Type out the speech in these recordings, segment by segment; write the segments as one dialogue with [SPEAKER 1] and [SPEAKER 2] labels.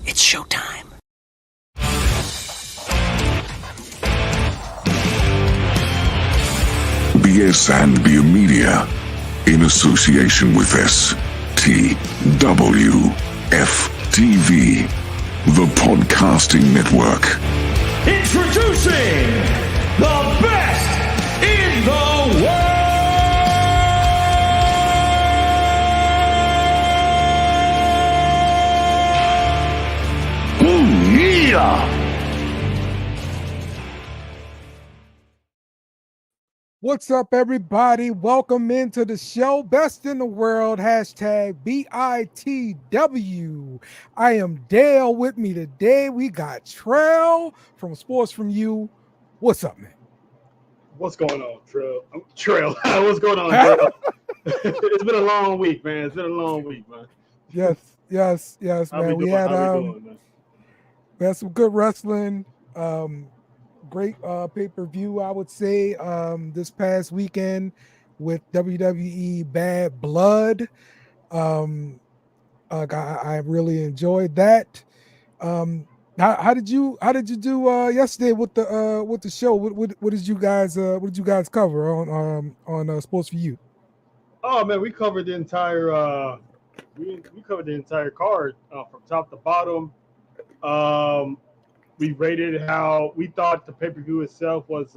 [SPEAKER 1] It's showtime.
[SPEAKER 2] BS&B Media, in association with STWFTV, the Podcasting Network.
[SPEAKER 3] Introducing the best in the world! Ooh, yeah!
[SPEAKER 4] What's up, everybody? Welcome into the show, Best in the World, hashtag BITW. I am Dale. With me today, we got Trell from Sports From You. What's up, man?
[SPEAKER 5] What's going on, Trail? What's going on, Dale? It's been a long week, man. It's been a long week, man.
[SPEAKER 4] Yes, man. We had some good wrestling. Great pay-per-view, I would say, this past weekend with WWE Bad Blood. I really enjoyed that. How did you do yesterday with the show? What did you guys cover on Sports for You?
[SPEAKER 5] Oh man, we covered the entire we covered the entire card from top to bottom. We rated how we thought the pay-per-view itself was.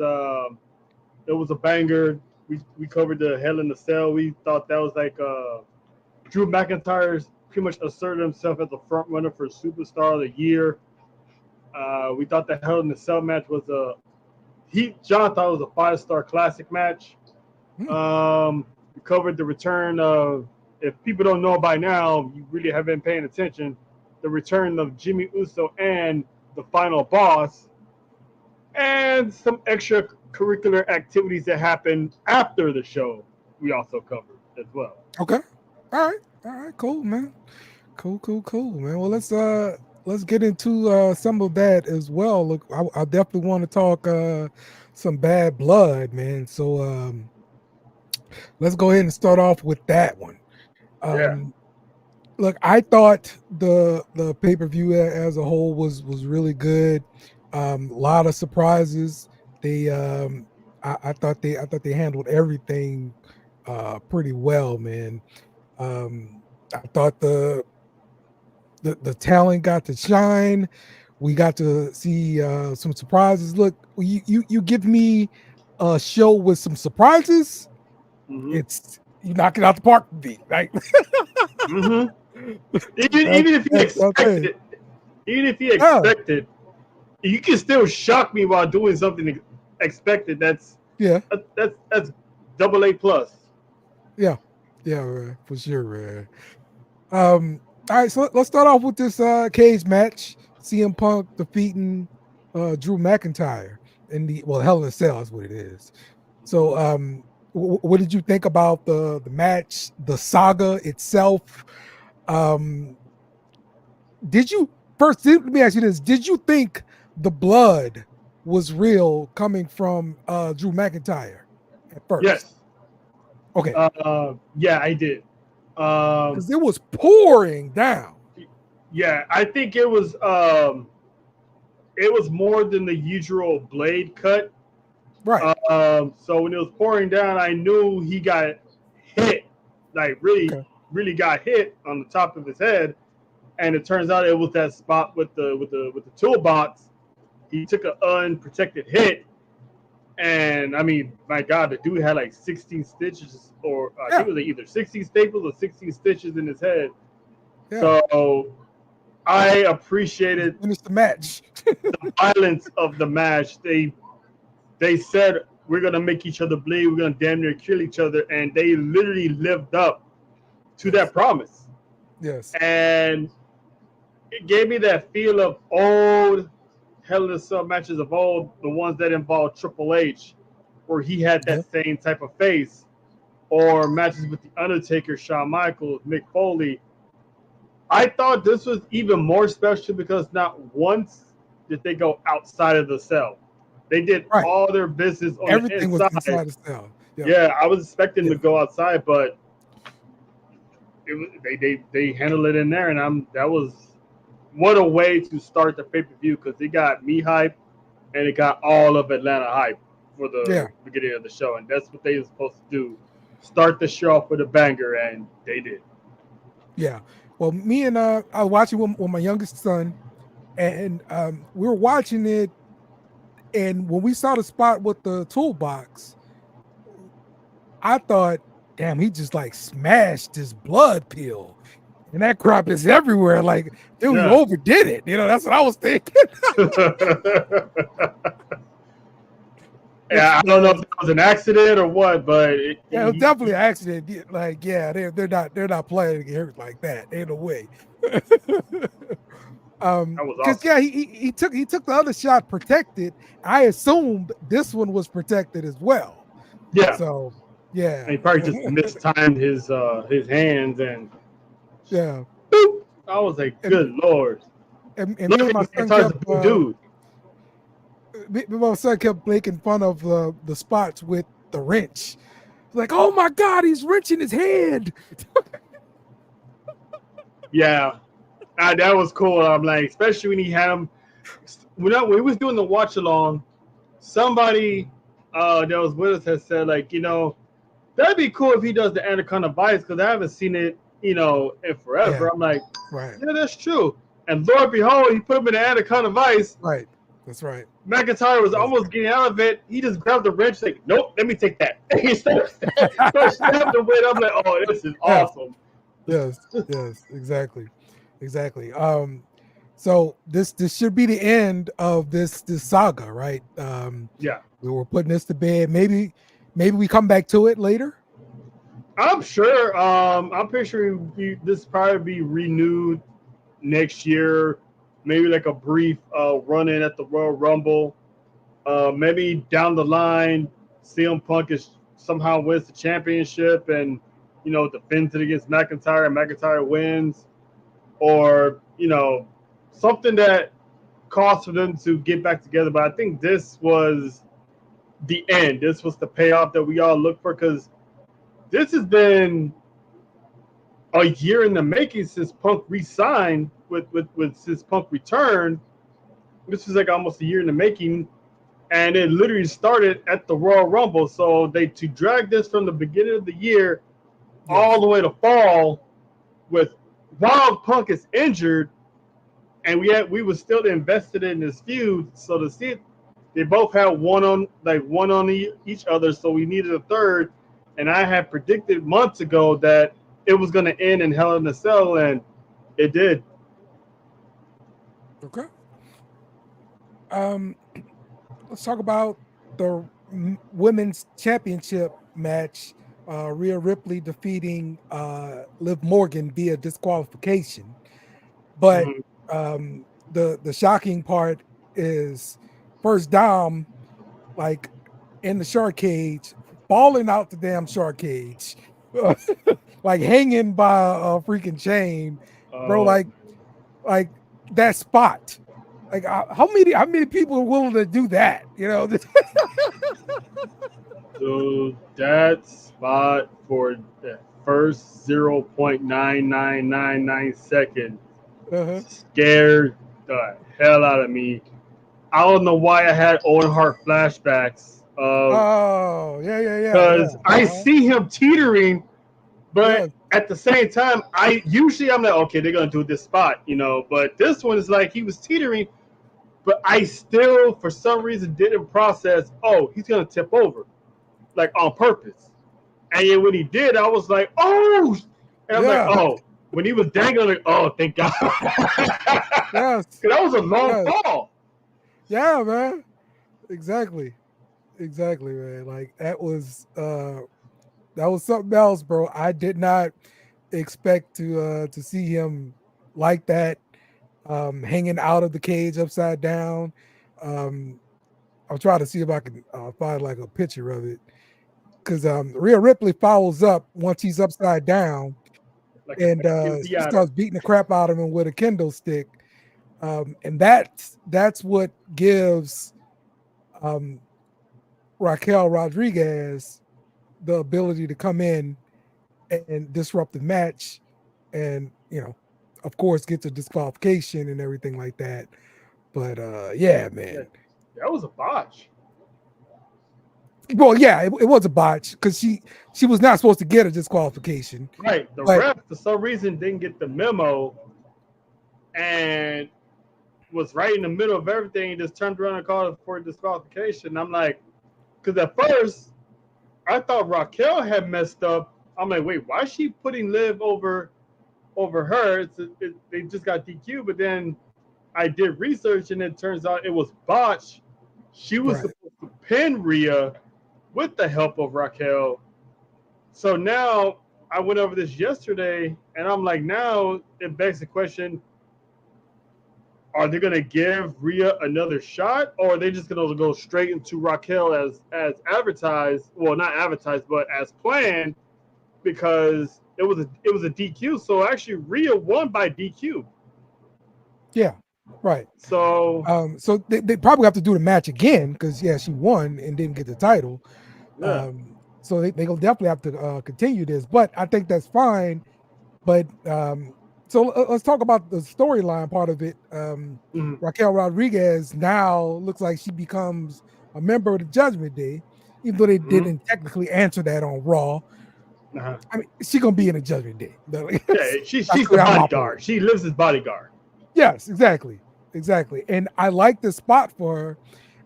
[SPEAKER 5] It was a banger. We covered the Hell in the Cell. We thought that was like Drew McIntyre's pretty much asserted himself as the front runner for Superstar of the Year. We thought the Hell in the Cell match was John thought it was a 5-star classic match. We covered the return of, if people don't know by now, you really haven't been paying attention, the return of Jimmy Uso and the final boss, and some extracurricular activities that happened after the show we also covered as well.
[SPEAKER 4] Okay. All right, cool, man. Cool, man. Well, let's get into some of that as well. Look, I definitely want to talk some Bad Blood, man. So let's go ahead and start off with that one. Look, I thought the pay-per-view as a whole was really good. A lot of surprises. I thought they handled everything pretty well, man. I thought the talent got to shine. We got to see some surprises. Look, you give me a show with some surprises, it's you knock it out the park, right?
[SPEAKER 5] Even if you expected it, you can still shock me while doing something expected. That's double A plus.
[SPEAKER 4] Yeah, man, for sure, man. All right, so let's start off with this cage match. CM Punk defeating Drew McIntyre in the Hell in a Cell is what it is. So, what did you think about the match, the saga itself? Let me ask you this: did you think the blood was real coming from Drew McIntyre at first?
[SPEAKER 5] Yes.
[SPEAKER 4] Okay.
[SPEAKER 5] Yeah, I did.
[SPEAKER 4] Because it was pouring down.
[SPEAKER 5] Yeah, I think it was more than the usual blade cut.
[SPEAKER 4] Right.
[SPEAKER 5] So when it was pouring down, I knew he got hit, like really got hit on the top of his head, and it turns out it was that spot with the toolbox. He took an unprotected hit, and I mean, my God, the dude had like 16 stitches, or I think it was either 16 staples or 16 stitches in his head. Yeah. So I appreciated
[SPEAKER 4] the match,
[SPEAKER 5] the violence of the match. They said, we're going to make each other bleed. We're going to damn near kill each other. And they literally lived up to that promise.
[SPEAKER 4] Yes.
[SPEAKER 5] And it gave me that feel of old Hell in a Cell matches of old, the ones that involved Triple H, where he had that same type of face, or matches with The Undertaker, Shawn Michaels, Mick Foley. I thought this was even more special because not once did they go outside of the cell. They did all their business on
[SPEAKER 4] everything
[SPEAKER 5] the inside.
[SPEAKER 4] Was inside the cell.
[SPEAKER 5] Yeah, I was expecting to go outside, but they handled it in there, and that was what a way to start the pay-per-view, because it got me hyped and it got all of Atlanta hyped for the
[SPEAKER 4] Yeah.
[SPEAKER 5] beginning of the show, and that's what they were supposed to do. Start the show off with a banger, and they did.
[SPEAKER 4] Yeah. Well, me and I was watching with my youngest son, and we were watching it, and when we saw the spot with the toolbox, I thought, damn, he just like smashed his blood pill. And that crop is everywhere. Like, dude, you
[SPEAKER 5] Yeah.
[SPEAKER 4] overdid it. That's what I was thinking.
[SPEAKER 5] Yeah, I don't know if that was an accident or what, but
[SPEAKER 4] Yeah, it was definitely an accident. Like, yeah, they're not playing to get hurt like that. Ain't no way.
[SPEAKER 5] that was
[SPEAKER 4] Because
[SPEAKER 5] awesome.
[SPEAKER 4] yeah, he took the other shot protected. I assumed this one was protected as well.
[SPEAKER 5] Yeah,
[SPEAKER 4] So yeah,
[SPEAKER 5] and he probably just mistimed his hands, and
[SPEAKER 4] yeah.
[SPEAKER 5] boop. I was like,
[SPEAKER 4] And,
[SPEAKER 5] good lord.
[SPEAKER 4] me and
[SPEAKER 5] Luckily,
[SPEAKER 4] my son
[SPEAKER 5] McIntyre's a
[SPEAKER 4] kept
[SPEAKER 5] big dude.
[SPEAKER 4] my son kept making fun of the spots with the wrench. Like, oh my god, he's wrenching his hand.
[SPEAKER 5] Yeah, that was cool. I'm like, especially when he had him. When he was doing the watch along, somebody that was with us had said, like, that'd be cool if he does the Anaconda Vice, because I haven't seen it, in forever.
[SPEAKER 4] Yeah.
[SPEAKER 5] I'm like,
[SPEAKER 4] Right.
[SPEAKER 5] yeah, that's true. And Lord behold, he put him in the Anaconda Vice.
[SPEAKER 4] Right. That's right.
[SPEAKER 5] McIntyre was almost getting out of it. He just grabbed the wrench, like, nope, let me take that. And he started stabbing the wit. I'm like, oh, this is awesome.
[SPEAKER 4] Yes, exactly. So this should be the end of this saga, right?
[SPEAKER 5] Yeah.
[SPEAKER 4] We were putting this to bed. Maybe we come back to it later.
[SPEAKER 5] I'm sure. I'm pretty sure this probably be renewed next year. Maybe like a brief run-in at the Royal Rumble. Maybe down the line, CM Punk somehow wins the championship and defends it against McIntyre, and McIntyre wins, or something that caused for them to get back together. But I think this was the end. This was the payoff that we all look for, because this has been a year in the making since Punk re-signed with since Punk returned. This is like almost a year in the making, and it literally started at the Royal Rumble. So to drag this from the beginning of the year all the way to fall, while Punk is injured, and we were still invested in this feud. So to see it, they both had one on each other. So we needed a third, and I had predicted months ago that it was going to end in Hell in a Cell, and it did.
[SPEAKER 4] Okay. Let's talk about the women's championship match. Rhea Ripley defeating Liv Morgan via disqualification. But the shocking part is first Dom, like in the shark cage, falling out the damn shark cage, like hanging by a freaking chain, bro. Like that spot. Like how many people are willing to do that?
[SPEAKER 5] So that spot for the first 0.9999 seconds scared the hell out of me. I don't know why I had Owen Hart flashbacks.
[SPEAKER 4] Yeah.
[SPEAKER 5] Because I see him teetering, but at the same time, I'm like, okay, they're gonna do this spot, But this one is like he was teetering, but I still, for some reason, didn't process. Oh, he's gonna tip over, like on purpose. And then when he did, I was like, oh, and I'm like, oh. When he was dangling, like, oh, thank God.
[SPEAKER 4] Yes,
[SPEAKER 5] that was a long fall.
[SPEAKER 4] Yeah, man. Exactly, man. Like that was something else, bro. I did not expect to see him like that, hanging out of the cage upside down. I'll try to see if I can find like a picture of it, because Rhea Ripley follows up once he's upside down, and she starts beating the crap out of him with a kendo stick, and that's what gives Raquel Rodriguez the ability to come in and disrupt the match, and of course, gets a disqualification and everything like that. But yeah,
[SPEAKER 5] Yeah,
[SPEAKER 4] man.
[SPEAKER 5] that was a botch.
[SPEAKER 4] Well, yeah, it was a botch because she was not supposed to get a disqualification.
[SPEAKER 5] Right. The
[SPEAKER 4] But
[SPEAKER 5] ref, for some reason, didn't get the memo and was right in the middle of everything and just turned around and called for a disqualification. I'm like, because at first, I thought Raquel had messed up. I'm like, wait, why is she putting Liv over her? They just got DQ, but then I did research and it turns out it was botch. She was
[SPEAKER 4] right,
[SPEAKER 5] supposed to pin Rhea with the help of Raquel. So now I went over this yesterday and I'm like, now it begs the question, are they going to give Rhea another shot or are they just going to go straight into Raquel as advertised? Well, not advertised, but as planned because it was a DQ. So actually Rhea won by DQ.
[SPEAKER 4] yeah, right.
[SPEAKER 5] So
[SPEAKER 4] So they probably have to do the match again because yeah, she won and didn't get the title.
[SPEAKER 5] yeah.
[SPEAKER 4] So they'll definitely have to continue this, but I think that's fine. But so let's talk about the storyline part of it.
[SPEAKER 5] Mhm.
[SPEAKER 4] Raquel Rodriguez now looks like she becomes a member of the Judgment Day, even though they
[SPEAKER 5] Mhm.
[SPEAKER 4] didn't technically answer that on Raw.
[SPEAKER 5] Uh-huh.
[SPEAKER 4] I mean, she's gonna be in the Judgment Day.
[SPEAKER 5] Yeah, she's
[SPEAKER 4] That's
[SPEAKER 5] the
[SPEAKER 4] the way I'm operating.
[SPEAKER 5] bodyguard. She lives as bodyguard.
[SPEAKER 4] Yes, exactly. And I like the spot for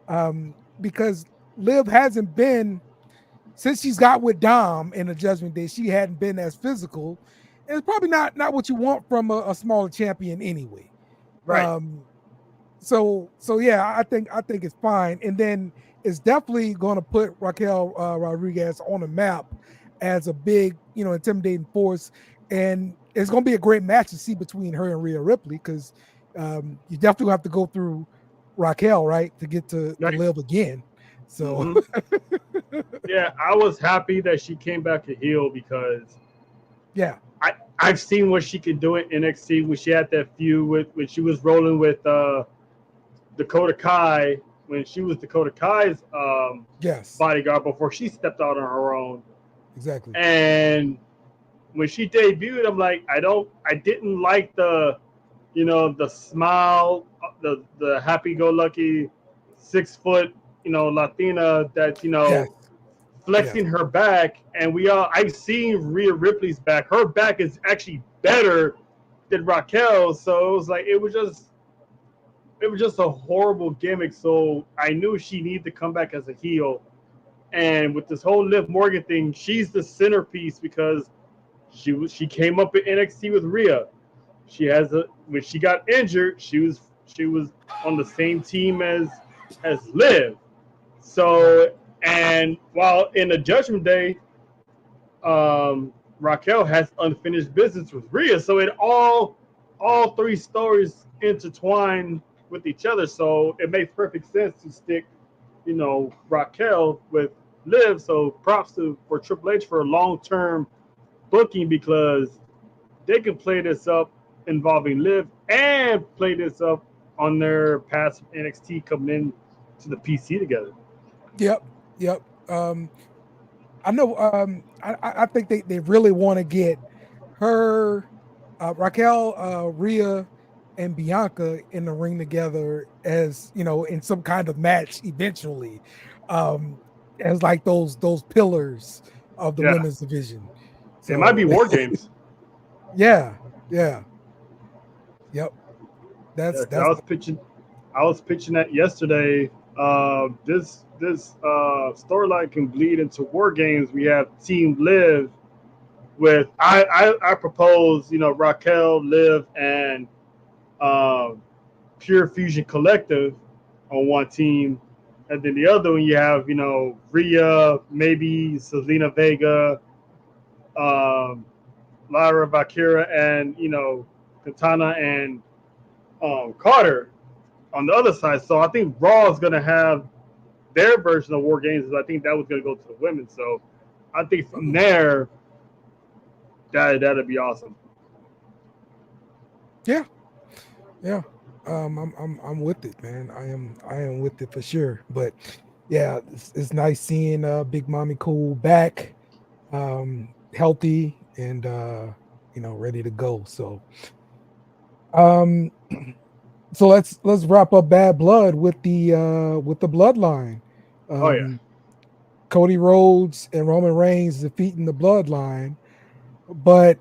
[SPEAKER 4] her because Liv hasn't been since she's got with Dom in the Judgment Day. She hadn't been as physical, and it's probably not what you want from a smaller champion anyway.
[SPEAKER 5] Right.
[SPEAKER 4] Um, so yeah, I think it's fine, and then it's definitely going to put Raquel Rodriguez on the map as a big, intimidating force, and it's going to be a great match to see between her and Rhea Ripley because you definitely have to go through Raquel, right, to get to
[SPEAKER 5] Right.
[SPEAKER 4] Live again. So
[SPEAKER 5] Mhm. Yeah, I was happy that she came back a heel because
[SPEAKER 4] yeah,
[SPEAKER 5] I've seen what she could do in NXT when she had that feud with when she was rolling with Dakota Kai when she was Dakota Kai's
[SPEAKER 4] yes,
[SPEAKER 5] bodyguard before she stepped out on her own.
[SPEAKER 4] exactly.
[SPEAKER 5] And when she debuted, I'm like, I didn't like the smile, the happy-go-lucky 6 foot, Latina that
[SPEAKER 4] Yes, yes,
[SPEAKER 5] flexing her back, and I've seen Rhea Ripley's back. Her back is actually better than Raquel's, so it was just a horrible gimmick. So I knew she needed to come back as a heel. And with this whole Liv Morgan thing, she's the centerpiece because she came up in NXT with Rhea. When she got injured, she was on the same team as Liv.
[SPEAKER 4] right.
[SPEAKER 5] So and while in the Judgment Day, Raquel has unfinished business with Rhea. So it all three stories intertwine with each other. So it makes perfect sense to stick, Raquel with Liv. So props for Triple H for a long term booking because they can play this up involving Liv and play this up on their past NXT coming in to the PC together.
[SPEAKER 4] Yep, yep. I know. I think they really want to get her, Raquel, Rhea, and Bianca in the ring together as in some kind of match eventually, as like those pillars of the
[SPEAKER 5] Yeah,
[SPEAKER 4] women's division.
[SPEAKER 5] it might be
[SPEAKER 4] So
[SPEAKER 5] War Games.
[SPEAKER 4] yeah, yeah, yep.
[SPEAKER 5] Yeah,
[SPEAKER 4] That's
[SPEAKER 5] 'cause I was pitching that yesterday. This storyline can bleed into War Games. We have Team Live with I propose Raquel, Liv, and um, Pure Fusion Collective on one team, and then the other one you have Rhea, maybe Selena Vega, um, Lyra Valkyria, and Katana and Carter on the other side. So I think Raw is going to have their version of War Games. I think that was going to go to the women. So I think from there, that'd be awesome.
[SPEAKER 4] yeah, yeah. I'm with it, man. I am with it for sure. But yeah, it's nice seeing Big Mommy Cool back, healthy and ready to go. So Um, so let's wrap up Bad Blood with the Bloodline.
[SPEAKER 5] Oh yeah.
[SPEAKER 4] Um, Cody Rhodes and Roman Reigns defeating the Bloodline, but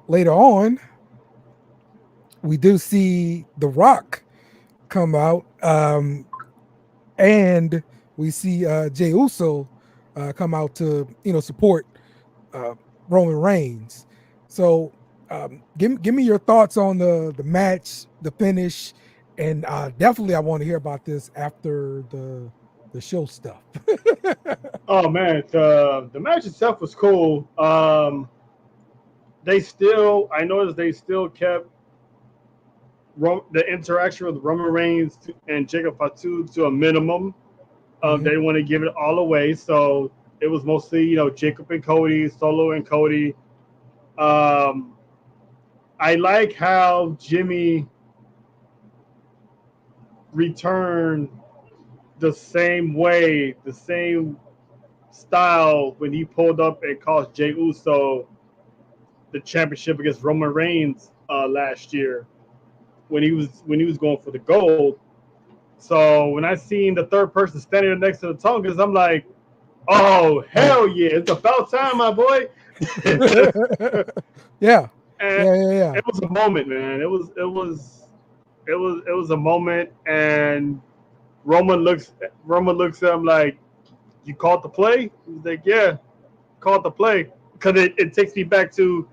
[SPEAKER 4] later on we do see The Rock come out, and we see Jey Uso come out to support uh, Roman Reigns. So give me your thoughts on the match, the finish, and definitely I want to hear about this after the show stuff.
[SPEAKER 5] Oh man, the match itself was cool. I noticed they still kept the interaction with Roman Reigns and Jacob Fatu to a minimum.
[SPEAKER 4] Mhm.
[SPEAKER 5] They didn't want to give it all away, so it was mostly Jacob and Cody, Solo and Cody. Um, I like how Jimmy returned the same way, the same style when he pulled up and cost Jey Uso the championship against Roman Reigns last year when he was going for the gold. So when I seen the third person standing next to the Tongas, I'm like, oh hell yeah, it's about time, my boy.
[SPEAKER 4] Yeah,
[SPEAKER 5] And
[SPEAKER 4] yeah.
[SPEAKER 5] it was a moment, man. It was a moment, and Roman looks at him like, you called the play? He's like, yeah, called the play. Because it takes me back to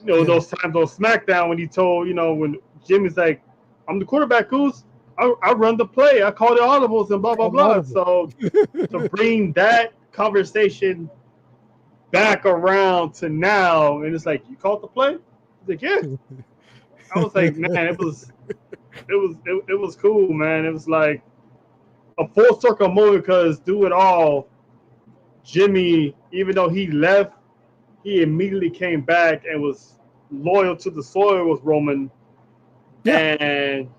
[SPEAKER 4] Yeah.
[SPEAKER 5] those times on SmackDown when he told when Jimmy's like, I'm the quarterback, who's I run the play, I call the audibles and blah blah
[SPEAKER 4] Called
[SPEAKER 5] blah.
[SPEAKER 4] audible.
[SPEAKER 5] So to bring that conversation back around to now, and it's like, you called the play? He's like, yeah. I was like, man, it was cool, man. It was like a full circle moment because through it all, Jimmy, even though he left, he immediately came back and was loyal to the soil with Roman,
[SPEAKER 4] Yeah.
[SPEAKER 5] and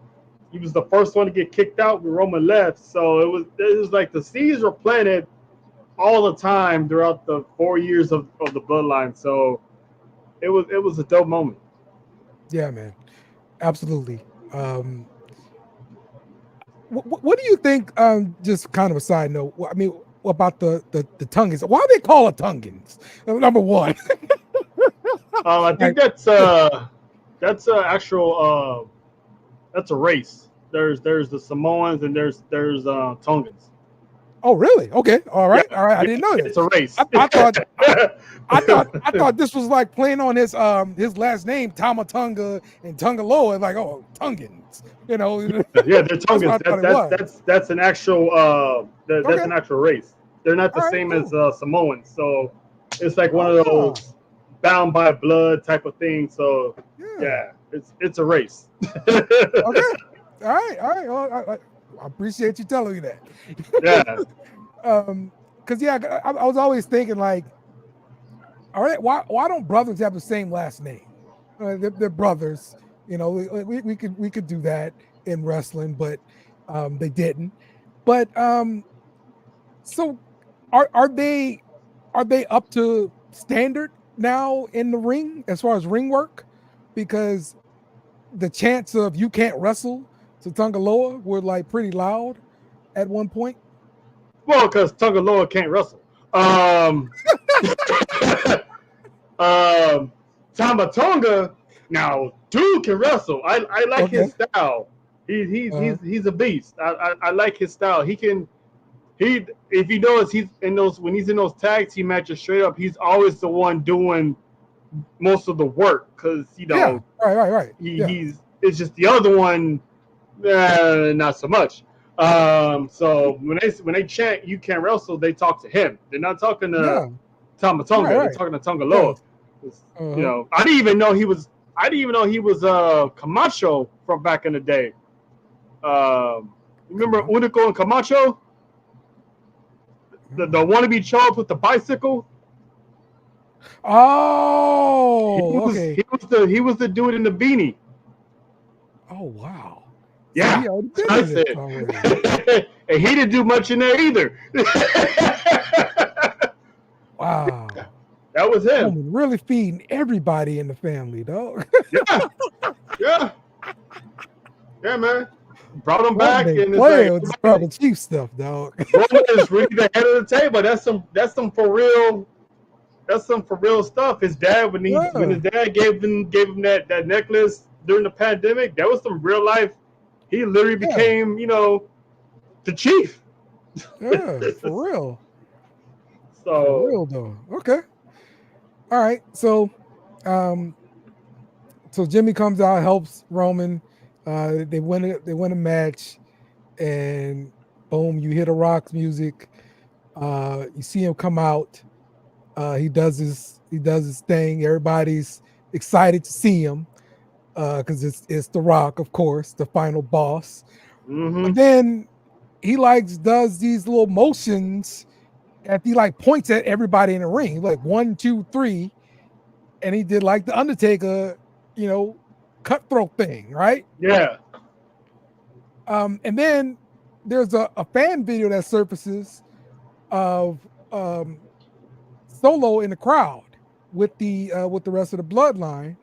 [SPEAKER 5] he was the first one to get kicked out when Roman left. So it was like the seeds were planted all the time throughout the 4 years of the bloodline. So it was a dope moment.
[SPEAKER 4] Yeah, man. Absolutely. What do you think? Just kind of a side note. I mean, about the Tungans? Why do they call it Tungans? Number one,
[SPEAKER 5] I think
[SPEAKER 4] like,
[SPEAKER 5] that's a actual that's a race. There's the Samoans and there's Tongans.
[SPEAKER 4] oh, really? Okay, all
[SPEAKER 5] Yeah,
[SPEAKER 4] right. I
[SPEAKER 5] yeah,
[SPEAKER 4] didn't know
[SPEAKER 5] it's
[SPEAKER 4] this.
[SPEAKER 5] a race.
[SPEAKER 4] I thought this was like playing on his last name Tamatonga and Tungaloa, like, oh, Tungans.
[SPEAKER 5] Yeah, they're
[SPEAKER 4] That's what I
[SPEAKER 5] Tongans.
[SPEAKER 4] thought it was.
[SPEAKER 5] That's an actual that's
[SPEAKER 4] Okay,
[SPEAKER 5] an actual race. They're not the
[SPEAKER 4] all right,
[SPEAKER 5] same as
[SPEAKER 4] cool.
[SPEAKER 5] Samoans, so it's like one of
[SPEAKER 4] Ah,
[SPEAKER 5] those bound by blood type of thing. So
[SPEAKER 4] yeah.
[SPEAKER 5] yeah, it's a race.
[SPEAKER 4] Okay. All right. All right. Well, I appreciate you telling me that.
[SPEAKER 5] Yeah,
[SPEAKER 4] Because yeah, I was always thinking like, all right, why don't brothers have the same last name? They're brothers. We could do that in wrestling, but they didn't. But so are they up to standard now in the ring as far as ring work? Because the chants of "you can't wrestle" to Tungaloa were like pretty loud at one point.
[SPEAKER 5] well, because Tungaloa can't wrestle. Um, Tamatonga now dude can wrestle. I like
[SPEAKER 4] Okay.
[SPEAKER 5] his style.
[SPEAKER 4] Uh,
[SPEAKER 5] He's a beast. I like his style. He if you notice he's in those when he's in those tag team matches straight up, he's always the one doing most of the work because
[SPEAKER 4] yeah. Right. Yeah.
[SPEAKER 5] he's it's just the other one not so much. So when they chant "you can't wrestle," they talk to him. They're not talking to
[SPEAKER 4] Yeah.
[SPEAKER 5] Tamatonga. They're
[SPEAKER 4] Right.
[SPEAKER 5] talking to
[SPEAKER 4] Yeah.
[SPEAKER 5] Tongaloa.
[SPEAKER 4] Uh-huh.
[SPEAKER 5] I didn't even know he was. I didn't even know he was Camacho from back in the day. Remember
[SPEAKER 4] Come
[SPEAKER 5] Unico and Camacho, the
[SPEAKER 4] on.
[SPEAKER 5] wannabe Charles with the bicycle.
[SPEAKER 4] Oh, okay.
[SPEAKER 5] He was the dude in the beanie.
[SPEAKER 4] Oh, wow. So
[SPEAKER 5] Yeah,
[SPEAKER 4] he already
[SPEAKER 5] that's
[SPEAKER 4] been
[SPEAKER 5] what I
[SPEAKER 4] in this
[SPEAKER 5] said.
[SPEAKER 4] already.
[SPEAKER 5] And he didn't do much in there either.
[SPEAKER 4] Wow.
[SPEAKER 5] That was him.
[SPEAKER 4] Roman really feeding everybody in the family, dog.
[SPEAKER 5] Yeah, Yeah, yeah, man. Brought him
[SPEAKER 4] Roman
[SPEAKER 5] back,
[SPEAKER 4] ain't
[SPEAKER 5] and it's
[SPEAKER 4] playing
[SPEAKER 5] like
[SPEAKER 4] with this tribal chief stuff, dog.
[SPEAKER 5] Roman is really the head of the table. That's some for real. That's some for real stuff. His dad when
[SPEAKER 4] Yeah,
[SPEAKER 5] his dad gave him that necklace during the pandemic, that was some real life. He literally
[SPEAKER 4] yeah,
[SPEAKER 5] became the chief.
[SPEAKER 4] yeah, for
[SPEAKER 5] So
[SPEAKER 4] real though. Okay, all right. Um, so Jimmy comes out, helps Roman. They win a match, and boom, you hear the Rock's music. You see him come out. He does his thing. Everybody's excited to see him because it's the Rock, of course, the final boss.
[SPEAKER 5] hmm
[SPEAKER 4] But then he does these little motions and he points at everybody in the ring, like 1, 2, 3, and he did like the Undertaker, you know, cutthroat thing, right?
[SPEAKER 5] yeah.
[SPEAKER 4] And then there's a fan video that surfaces of Solo in the crowd with the rest of the bloodline,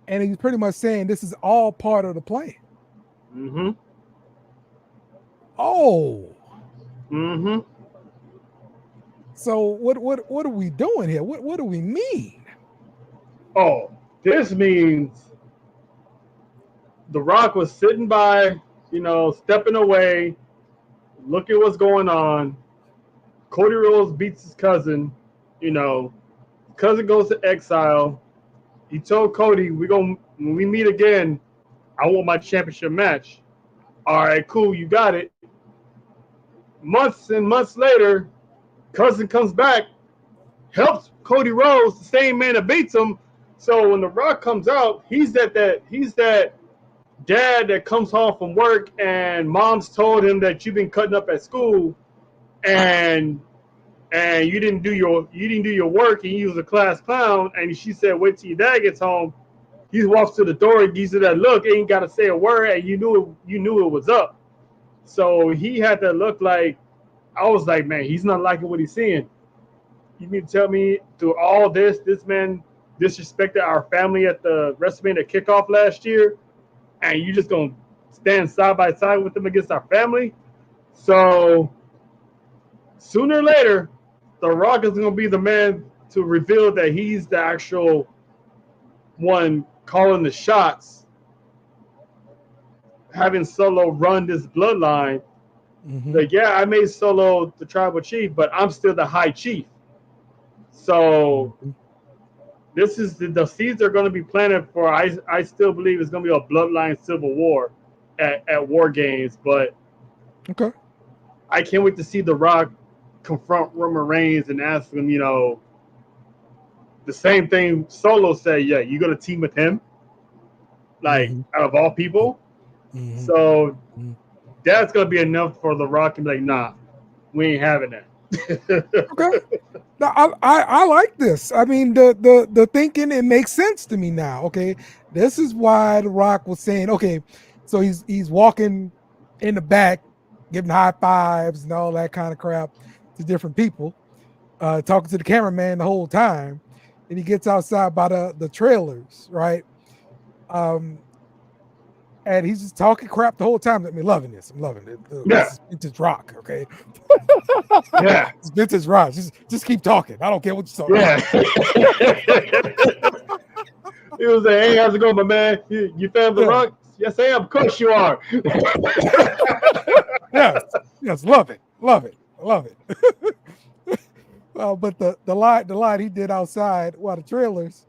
[SPEAKER 4] and he's pretty much saying this is all part of the plan.
[SPEAKER 5] hmm
[SPEAKER 4] Oh,
[SPEAKER 5] hmm
[SPEAKER 4] so what are we doing here? What do we mean?
[SPEAKER 5] Oh, this means The Rock was sitting by, stepping away, looking what's going on. Cody Rhodes beats his cousin. You know, cousin goes to exile. He told Cody, when we meet again, I want my championship match. All right, cool, you got it. Months and months later, cousin comes back, helps Cody Rhodes, the same man that beats him. So when The Rock comes out, he's that dad that comes home from work and mom's told him that you've been cutting up at school and you didn't do your work and you was a class clown, and she said wait till your dad gets home. He walks to the door and gives you that look, ain't gotta say a word, and you knew it was up. So he had that look like, I was like, man, he's not liking what he's seeing. You mean to tell me through all this man disrespected our family at the WrestleMania kickoff last year, and you just gonna stand side by side with them against our family? So sooner or later, The Rock is gonna be the man to reveal that he's the actual one calling the shots, having Solo run this bloodline.
[SPEAKER 4] Mm-hmm.
[SPEAKER 5] Like, yeah, I made Solo the tribal chief, but I'm still the high chief. So
[SPEAKER 4] Mm-hmm.
[SPEAKER 5] this is the seeds are going to be planted for. I still believe it's going to be a bloodline civil war at War Games, but
[SPEAKER 4] Okay.
[SPEAKER 5] I can't wait to see The Rock confront Roman Reigns and ask him, the same thing Solo said. Yeah, you going to team with him? Like,
[SPEAKER 4] Mm-hmm.
[SPEAKER 5] out of all people?
[SPEAKER 4] Mm-hmm.
[SPEAKER 5] So
[SPEAKER 4] Mm-hmm.
[SPEAKER 5] that's going to be enough for The Rock to be like, nah, we ain't having that.
[SPEAKER 4] Okay. Now, I like this. I mean, the thinking, it makes sense to me now. Okay, this is why The Rock was saying, okay, so he's walking in the back, giving high fives and all that kind of crap to different people, talking to the cameraman the whole time, and he gets outside by the trailers, right? Um, and he's just talking crap the whole time. I mean, loving this. I'm loving it. This
[SPEAKER 5] Yeah,
[SPEAKER 4] is vintage rock, okay?
[SPEAKER 5] yeah,
[SPEAKER 4] It's vintage rock. Just keep talking. I don't care what you're talking
[SPEAKER 5] yeah.
[SPEAKER 4] about.
[SPEAKER 5] He was like, "Hey, how's it going, my man? You fan of The
[SPEAKER 4] Yeah.
[SPEAKER 5] Rock?" Yes, I am. Of course you are.
[SPEAKER 4] Yes, love it, love it, love it. But the line he did outside while the trailers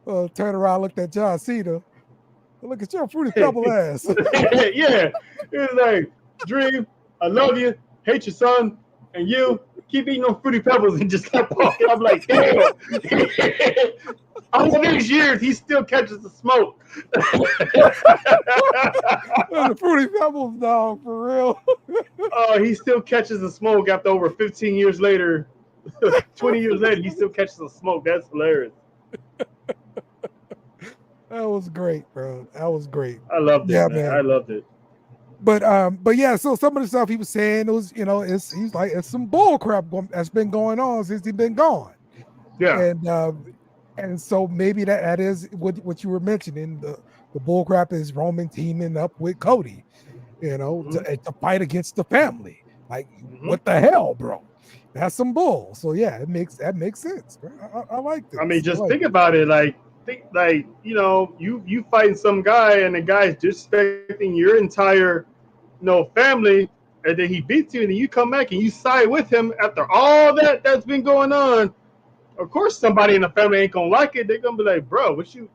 [SPEAKER 4] turned around, looked at John Cena. Look at your fruity pebble ass.
[SPEAKER 5] Yeah, he was like, "Dream, I love you, hate your son, and you keep eating those fruity pebbles," and just kept walking. I'm like, damn. All these years, he still catches the smoke.
[SPEAKER 4] The fruity pebbles, dog, for real.
[SPEAKER 5] He still catches the smoke after over 15 years later. 20 years later, he still catches the smoke. That's hilarious.
[SPEAKER 4] That was great, bro. That was great.
[SPEAKER 5] I loved it,
[SPEAKER 4] Yeah,
[SPEAKER 5] man. I
[SPEAKER 4] man.
[SPEAKER 5] loved it.
[SPEAKER 4] But yeah, so some of the stuff he was saying, it was, he's like, it's some bull crap that's been going on since he's been gone.
[SPEAKER 5] Yeah.
[SPEAKER 4] And so maybe that is what you were mentioning, the bullcrap is Roman teaming up with Cody, to fight against the family. Like, what the hell, bro? That's some bull. So yeah, that makes sense, bro. I like this.
[SPEAKER 5] I mean, just think about it. You fighting some guy and the guy's disrespecting your entire, family, and then he beats you, and then you come back and you side with him after all that's been going on. Of course, somebody in the family ain't gonna like it. They're gonna be like, "Bro, what you?"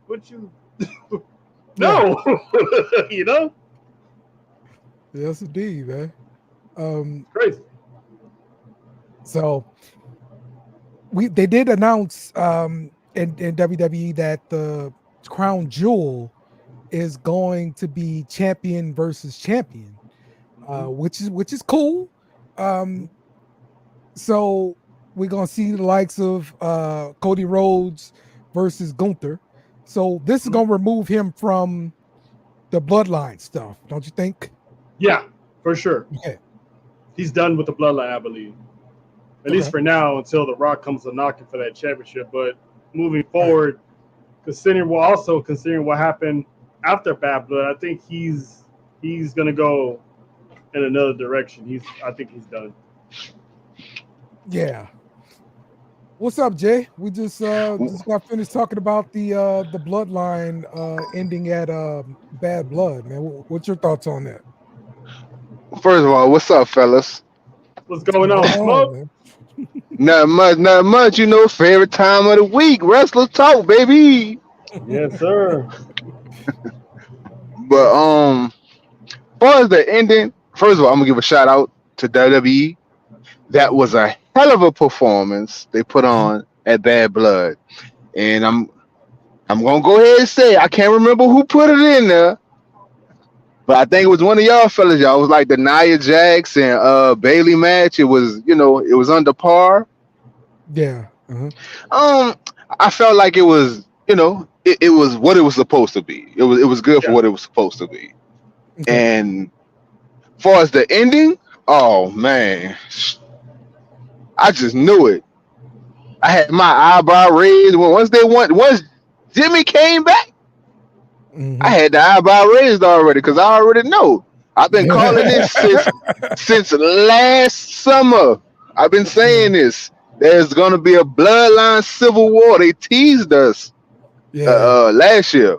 [SPEAKER 5] No,
[SPEAKER 4] Yes, indeed, man.
[SPEAKER 5] Crazy.
[SPEAKER 4] So they did announce in WWE that the crown jewel is going to be champion versus champion, which is cool. So we're gonna see the likes of Cody Rhodes versus Gunther. So this is gonna remove him from the bloodline stuff, don't you think?
[SPEAKER 5] Yeah, for sure.
[SPEAKER 4] Okay.
[SPEAKER 5] He's done with the bloodline, I believe. At least for now, until The Rock comes to knocking for that championship. But moving forward, considering what happened after Bad Blood, I think he's gonna go in another direction. I think he's done.
[SPEAKER 4] Yeah. What's up, Jay? We just got finished talking about the bloodline ending at Bad Blood, man. What's your thoughts on that?
[SPEAKER 1] First of all, what's up, fellas?
[SPEAKER 5] What's going on, Smoke?
[SPEAKER 1] Not much. Favorite time of the week, wrestler talk, baby.
[SPEAKER 5] Yes, sir.
[SPEAKER 1] But as far as the ending, first of all, I'm gonna give a shout out to WWE. That was a hell of a performance they put on at Bad Blood, and I'm gonna go ahead and say I can't remember who put it in there, but I think it was one of y'all fellas. Y'all, it was like the Nia Jax and Bailey match. It was it was under par.
[SPEAKER 4] Yeah.
[SPEAKER 1] I felt like it was it was what it was supposed to be. It was good for what it was supposed to be.
[SPEAKER 4] Okay.
[SPEAKER 1] And as far as the ending, oh man, I just knew it. I had my eyebrow raised once Jimmy came back. I had the eyebrow raised already because I already know. I've been calling this since last summer. I've been saying this. There's gonna be a bloodline civil war. They teased us last year,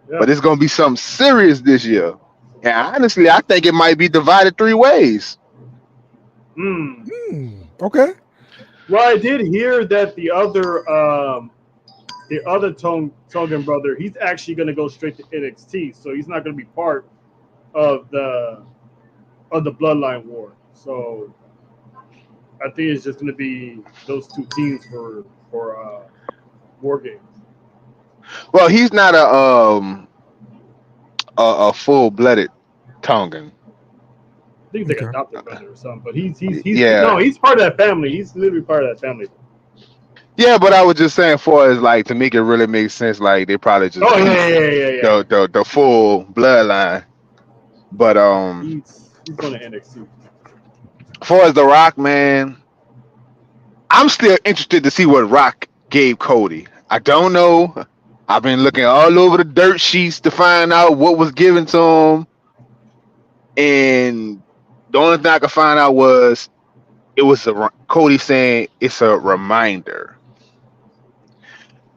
[SPEAKER 1] but it's gonna be something serious this year. And honestly, I think it might be divided 3 ways.
[SPEAKER 4] Okay.
[SPEAKER 5] Well, I did hear that the other Togan brother, he's actually going to go straight to NXT, so he's not going to be part of the Bloodline War. So I think it's just going to be those 2 teams for War Games.
[SPEAKER 1] Well, he's not a full-blooded Tongan.
[SPEAKER 5] I think he's like adopted brother or something, but he's part of that family. He's literally part of that family.
[SPEAKER 1] Yeah, but I was just saying, for as like to make it really make sense, like they probably just the full bloodline. But
[SPEAKER 5] he's going to NXT.
[SPEAKER 1] Far as The Rock, man, I'm still interested to see what Rock gave Cody. I don't know. I've been looking all over the dirt sheets to find out what was given to him, and the only thing I could find out was it was Cody saying it's a reminder.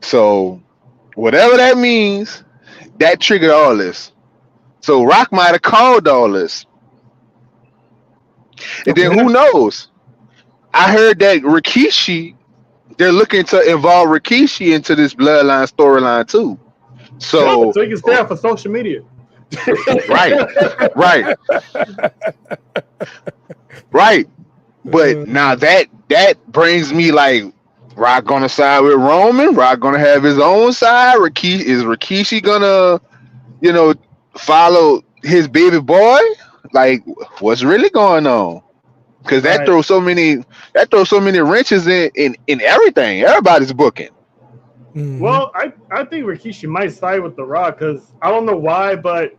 [SPEAKER 1] So whatever that means, that triggered all this. So Rock might have called all this. And then who knows? I heard that Rikishi, they're looking to involve Rikishi into this bloodline storyline too. So
[SPEAKER 5] he can stay off of social media.
[SPEAKER 1] Right. But now that brings me like, Rock gonna side with Roman. Rock gonna have his own side. Rikishi gonna, follow his baby boy? Like, what's really going on? Because that throws so many wrenches in everything. Everybody's booking.
[SPEAKER 5] Well, I think Rikishi might side with The Rock because I don't know why, but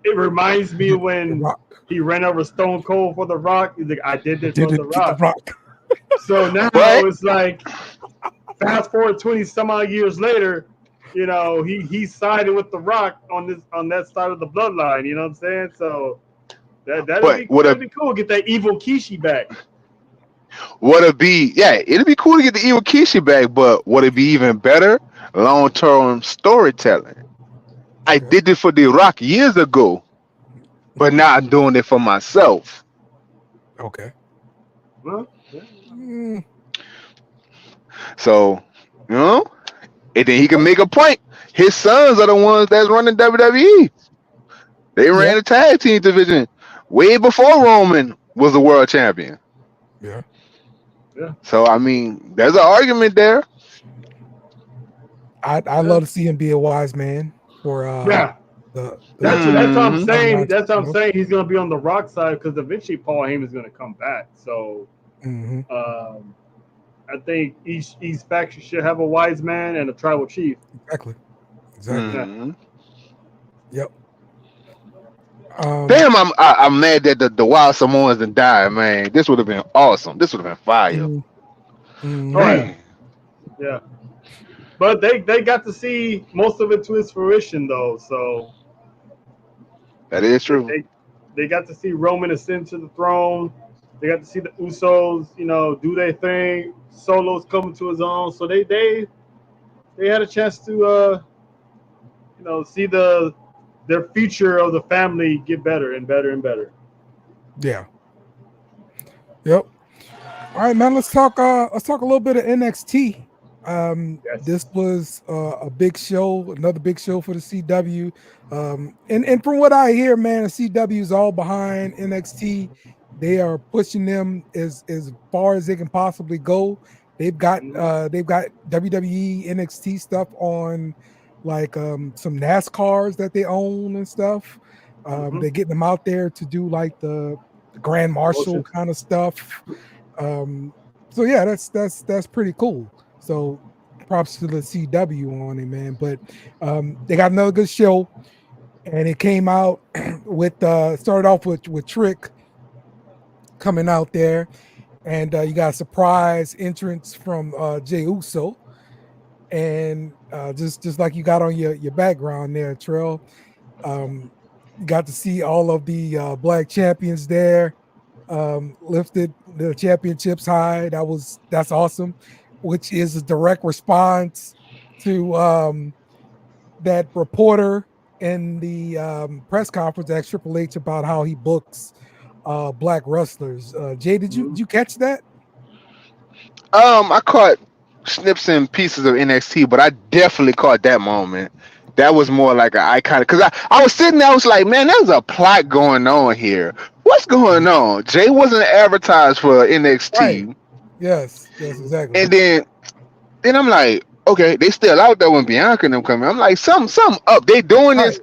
[SPEAKER 5] it reminds me when he ran over Stone Cold for The Rock. He's like, I did this for The Rock. So now it's like, fast forward 20 some odd years later, you know, he's siding with The Rock on that side of the bloodline. You know what I'm saying? So
[SPEAKER 1] But
[SPEAKER 5] that'd be cool. Get that evil Kishi back.
[SPEAKER 1] would it be? Yeah, it'd be cool to get the evil Kishi back. But would it be even better? Long term storytelling. I
[SPEAKER 4] Okay.
[SPEAKER 1] did it for The Rock years ago, but now I'm doing it for myself.
[SPEAKER 4] Okay.
[SPEAKER 5] Well, yeah.
[SPEAKER 4] Mm,
[SPEAKER 1] So, you know, and then he can make a point. His sons are the ones that's running WWE. They
[SPEAKER 4] yeah.
[SPEAKER 1] ran the tag team division way before Roman was the world champion.
[SPEAKER 4] Yeah.
[SPEAKER 5] Yeah.
[SPEAKER 1] So, I mean, there's an argument there.
[SPEAKER 4] I
[SPEAKER 5] Yeah.
[SPEAKER 4] love to see him be a wise man for
[SPEAKER 5] Yeah. That's what I'm
[SPEAKER 1] Hmm
[SPEAKER 5] saying. That's what I'm
[SPEAKER 4] you
[SPEAKER 5] saying. He's gonna be on the Rock side because eventually Paul Heyman's gonna come back. So
[SPEAKER 4] hmm
[SPEAKER 5] I think each faction should have a wise man and a tribal chief.
[SPEAKER 4] Exactly. Exactly.
[SPEAKER 5] Yeah.
[SPEAKER 1] hmm
[SPEAKER 4] Yep. Um.
[SPEAKER 1] Damn, I'm mad that the Wild Samoans didn't die, man. This would have been awesome. This would have been fire,
[SPEAKER 5] Oh
[SPEAKER 4] Mm-hmm.
[SPEAKER 5] yeah.
[SPEAKER 1] man.
[SPEAKER 5] Yeah. But they got to see most of it to its fruition though. So
[SPEAKER 1] That is
[SPEAKER 5] they,
[SPEAKER 1] true.
[SPEAKER 5] they they got to see Roman ascend to the throne. They got to see the Usos, you know, do their thing. Solo's coming to his own. So they had a chance to you know, see their future of the family get better and better and better.
[SPEAKER 4] Yeah. Yep. All right, man. Let's talk. Let's talk a little bit of NXT. This
[SPEAKER 5] Yes.
[SPEAKER 4] was a big show, another big show for the CW. And from what I hear, man, the CW is all behind NXT. They are pushing them as far as they can possibly go. They've got WWE NXT stuff on like some NASCARs that they own and stuff.
[SPEAKER 5] Mm-hmm.
[SPEAKER 4] They're getting them out there to do like the Grand Marshal
[SPEAKER 5] Promotions.
[SPEAKER 4] kind of stuff. So yeah, that's pretty cool. So props to the CW on it, man. But they got another good show, and it came out with started off with Trick coming out there, and you got a surprise entrance from Jey Uso, and just like you got on your background there, Trell. You got to see all of the black champions there, lifted the championships high. That's awesome, which is a direct response to that reporter in the press conference at Triple H about how he books black wrestlers. Jay, did you catch that?
[SPEAKER 1] I caught snips and pieces of NXT, but I definitely caught that moment. That was more like an icon because I was sitting there, I was like, man, there's a plot going on here. What's going on? Jay wasn't advertised for
[SPEAKER 4] Right.
[SPEAKER 1] NXT,
[SPEAKER 4] Yes, exactly.
[SPEAKER 1] and then I'm like, okay, they still out there when Bianca and them come in. I'm like, something up. They doing
[SPEAKER 4] Right.
[SPEAKER 1] this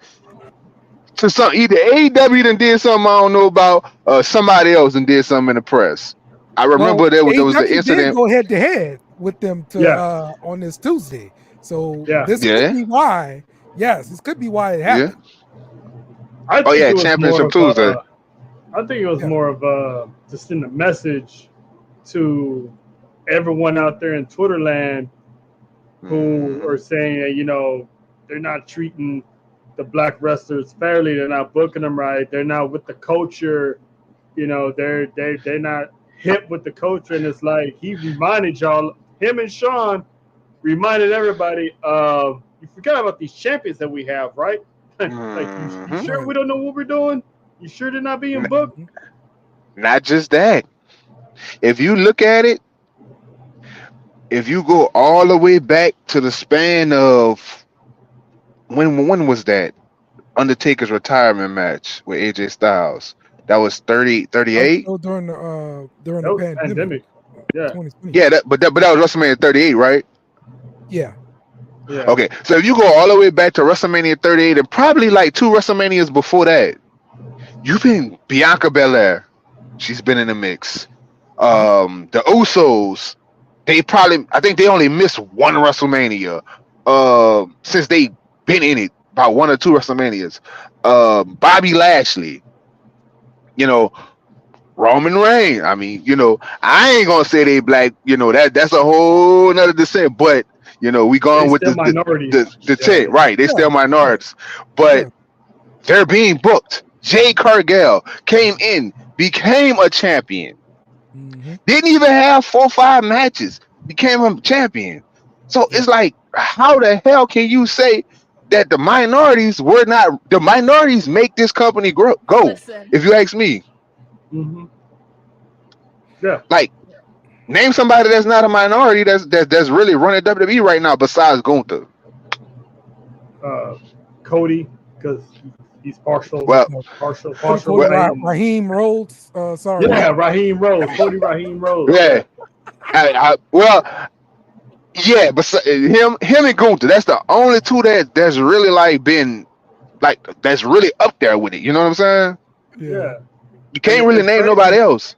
[SPEAKER 1] to some either AEW done did something I don't know about, somebody else and did something in the press. I
[SPEAKER 4] Well,
[SPEAKER 1] remember there was the
[SPEAKER 4] AEW did
[SPEAKER 1] incident.
[SPEAKER 4] go head to head with them to
[SPEAKER 5] Yeah.
[SPEAKER 4] on this Tuesday. So
[SPEAKER 5] Yeah.
[SPEAKER 4] this could
[SPEAKER 1] Yeah,
[SPEAKER 4] be why. Yes, this could be why it
[SPEAKER 1] yeah.
[SPEAKER 4] happened.
[SPEAKER 5] I
[SPEAKER 1] Oh
[SPEAKER 5] think
[SPEAKER 1] yeah,
[SPEAKER 5] it was more
[SPEAKER 1] Championship
[SPEAKER 5] of
[SPEAKER 1] Tuesday.
[SPEAKER 5] I think it was
[SPEAKER 4] Yeah.
[SPEAKER 5] more of to send a message to everyone out there in Twitter land who are saying that, you know, they're not treating the black wrestlers fairly. They're not booking them right. They're not with the culture. You know, they're not hip with the culture. And it's like he reminded y'all, him and Sean reminded everybody, you forgot about these champions that we have, right? Like, you
[SPEAKER 1] Mhm.
[SPEAKER 5] sure we don't know what we're doing? You sure they're not being booked?
[SPEAKER 1] Not just that. If you look at it, if you go all the way back to the span of when was that Undertaker's retirement match with AJ Styles? That was 30,
[SPEAKER 4] That was
[SPEAKER 1] 38?
[SPEAKER 4] still during
[SPEAKER 5] That
[SPEAKER 4] the
[SPEAKER 5] was the
[SPEAKER 4] pandemic,
[SPEAKER 5] pandemic. Yeah,
[SPEAKER 4] 2020.
[SPEAKER 1] Yeah, but that was WrestleMania 38, right?
[SPEAKER 4] Yeah.
[SPEAKER 5] yeah.
[SPEAKER 1] Okay, so if you go all the way back to WrestleMania 38 and probably like two WrestleManias before that, you've been Bianca Belair. She's been in the mix. The Usos, I think they only missed one WrestleMania since they been in it, about one or two WrestleManias. Bobby Lashley, you know, Roman Reigns. I mean, I ain't gonna say they black, that's a whole nother descent, but We
[SPEAKER 5] They
[SPEAKER 1] gone with
[SPEAKER 5] still minorities.
[SPEAKER 1] the tent, right? They still
[SPEAKER 4] Yeah.
[SPEAKER 1] minorities,
[SPEAKER 4] Yeah.
[SPEAKER 1] but they're being booked. Jay Cargill came in, became a champion.
[SPEAKER 4] Mm-hmm.
[SPEAKER 1] Didn't even have 4 or 5 matches. Became a champion. So
[SPEAKER 4] Yeah.
[SPEAKER 1] it's like, how the hell can you say that the minorities make this company go?
[SPEAKER 6] Listen,
[SPEAKER 1] If you ask me,
[SPEAKER 5] Hmm. Yeah.
[SPEAKER 1] like, name somebody that's not a minority that's really running WWE right now besides Gunther.
[SPEAKER 5] Uh, Cody, because he's partial,
[SPEAKER 1] Well,
[SPEAKER 5] partial
[SPEAKER 1] well,
[SPEAKER 5] white.
[SPEAKER 4] Raheem Rhodes. Sorry.
[SPEAKER 5] Yeah, Raheem Rose, Cody Raheem Rose.
[SPEAKER 1] yeah.
[SPEAKER 5] Yeah.
[SPEAKER 1] Well, yeah, but him and Gunther, that's the only two that's really like been like that's really up there with it. You know what I'm saying?
[SPEAKER 4] Yeah.
[SPEAKER 5] Yeah.
[SPEAKER 1] You
[SPEAKER 5] And
[SPEAKER 1] can't really
[SPEAKER 5] it's
[SPEAKER 1] name
[SPEAKER 5] crazy.
[SPEAKER 1] nobody else.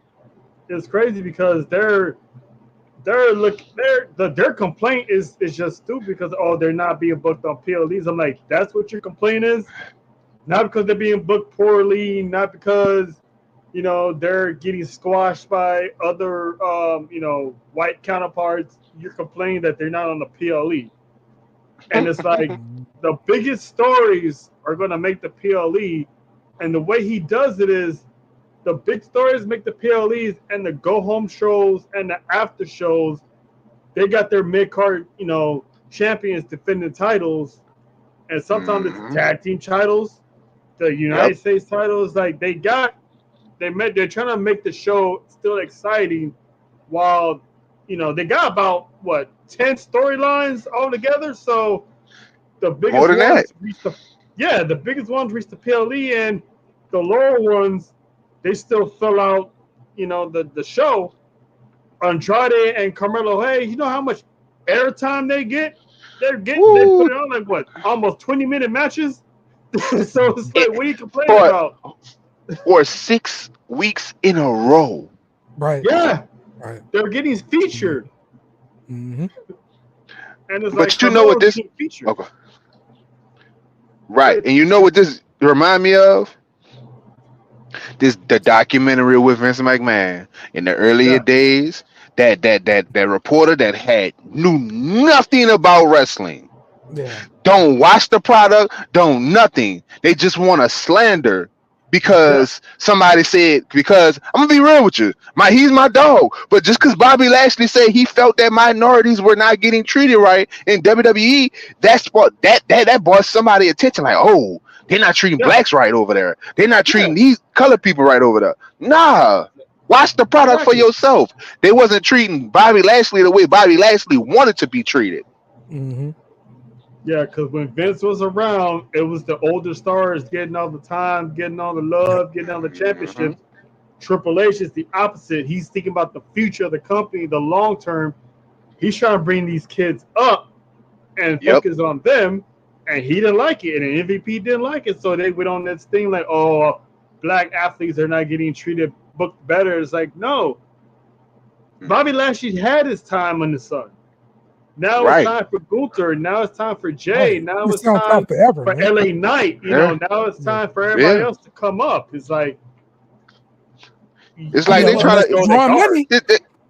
[SPEAKER 5] It's crazy because their complaint is just stupid because they're not being booked on PLEs. I'm like, that's what your complaint is? Not because they're being booked poorly, not because they're getting squashed by other white counterparts. You're complaining that they're not on the PLE. And it's like
[SPEAKER 4] Mhm.
[SPEAKER 5] the biggest stories are gonna make the PLE, and the way he does it is the big stories make the PLEs, and the go home shows and the after shows, they got their mid card, champions defending titles, and sometimes it's
[SPEAKER 1] Hmm.
[SPEAKER 5] tag team titles, the
[SPEAKER 1] Yep.
[SPEAKER 5] United States titles. Like they're trying to make the show still exciting, while they got about 10 storylines altogether. So the
[SPEAKER 1] More
[SPEAKER 5] biggest
[SPEAKER 1] than that.
[SPEAKER 5] ones reach the biggest ones reach the PLE, and the lower ones they still fill out the show. Andrade and Carmelo, hey, you know how much airtime they get? They put
[SPEAKER 1] Woo!
[SPEAKER 5] it on like almost 20-minute matches. So it's like,
[SPEAKER 1] It,
[SPEAKER 5] what are you complaining
[SPEAKER 1] for
[SPEAKER 5] about?
[SPEAKER 1] for 6 weeks in a row.
[SPEAKER 4] Right.
[SPEAKER 5] Yeah,
[SPEAKER 4] Right.
[SPEAKER 5] they're getting featured,
[SPEAKER 4] Mm-hmm.
[SPEAKER 5] and it's like
[SPEAKER 1] But you know what
[SPEAKER 5] Carmelo's
[SPEAKER 1] this?
[SPEAKER 5] getting featured.
[SPEAKER 1] Okay, right.
[SPEAKER 5] Good.
[SPEAKER 1] And you know what this remind me of? The documentary with Vince McMahon in the earlier
[SPEAKER 5] Yeah,
[SPEAKER 1] days. That reporter that had knew nothing about wrestling,
[SPEAKER 4] Yeah.
[SPEAKER 1] don't watch the product, don't nothing. They just want to slander
[SPEAKER 5] yeah,
[SPEAKER 1] because somebody said, because I'm gonna be real with you, he's my dog. But just because Bobby Lashley said he felt that minorities were not getting treated right in WWE, that's what that brought somebody attention. Like, oh, they're not treating
[SPEAKER 5] yeah,
[SPEAKER 1] blacks right over there. They're not treating
[SPEAKER 5] yeah.
[SPEAKER 1] these colored people right over there. Nah. Watch the product for
[SPEAKER 5] Exactly.
[SPEAKER 1] yourself. They wasn't treating Bobby Lashley the way Bobby Lashley wanted to be treated.
[SPEAKER 4] Mm-hmm.
[SPEAKER 5] Yeah, because when Vince was around, it was the older stars getting all the time, getting all the
[SPEAKER 4] Yep.
[SPEAKER 5] love, getting all the
[SPEAKER 1] Mhm.
[SPEAKER 5] championships. Triple H is the opposite. He's thinking about the future of the company, the long term. He's trying to bring these kids up and
[SPEAKER 1] Yep.
[SPEAKER 5] focus on them. And he didn't like it, and the MVP didn't like it. So they went on this thing like, oh, black athletes are not getting treated booked better. It's like, no. Bobby Lashley had his time on the sun. Now it's
[SPEAKER 1] Right.
[SPEAKER 5] time for Gunther. Now it's time for Jay.
[SPEAKER 4] Right.
[SPEAKER 5] Now
[SPEAKER 4] It's
[SPEAKER 5] it's
[SPEAKER 4] on
[SPEAKER 5] time
[SPEAKER 4] top forever,
[SPEAKER 5] for
[SPEAKER 4] man.
[SPEAKER 5] LA Knight.
[SPEAKER 1] Yeah.
[SPEAKER 5] Now it's
[SPEAKER 4] Yeah.
[SPEAKER 5] time for everybody
[SPEAKER 1] Yeah.
[SPEAKER 5] else to come up. It's like
[SPEAKER 1] It's
[SPEAKER 4] I
[SPEAKER 1] like
[SPEAKER 4] mean,
[SPEAKER 1] they
[SPEAKER 5] someone
[SPEAKER 1] try
[SPEAKER 5] has
[SPEAKER 4] unless
[SPEAKER 5] to
[SPEAKER 4] you're
[SPEAKER 5] go
[SPEAKER 1] to
[SPEAKER 5] in their
[SPEAKER 4] drawing
[SPEAKER 5] guard.
[SPEAKER 4] money,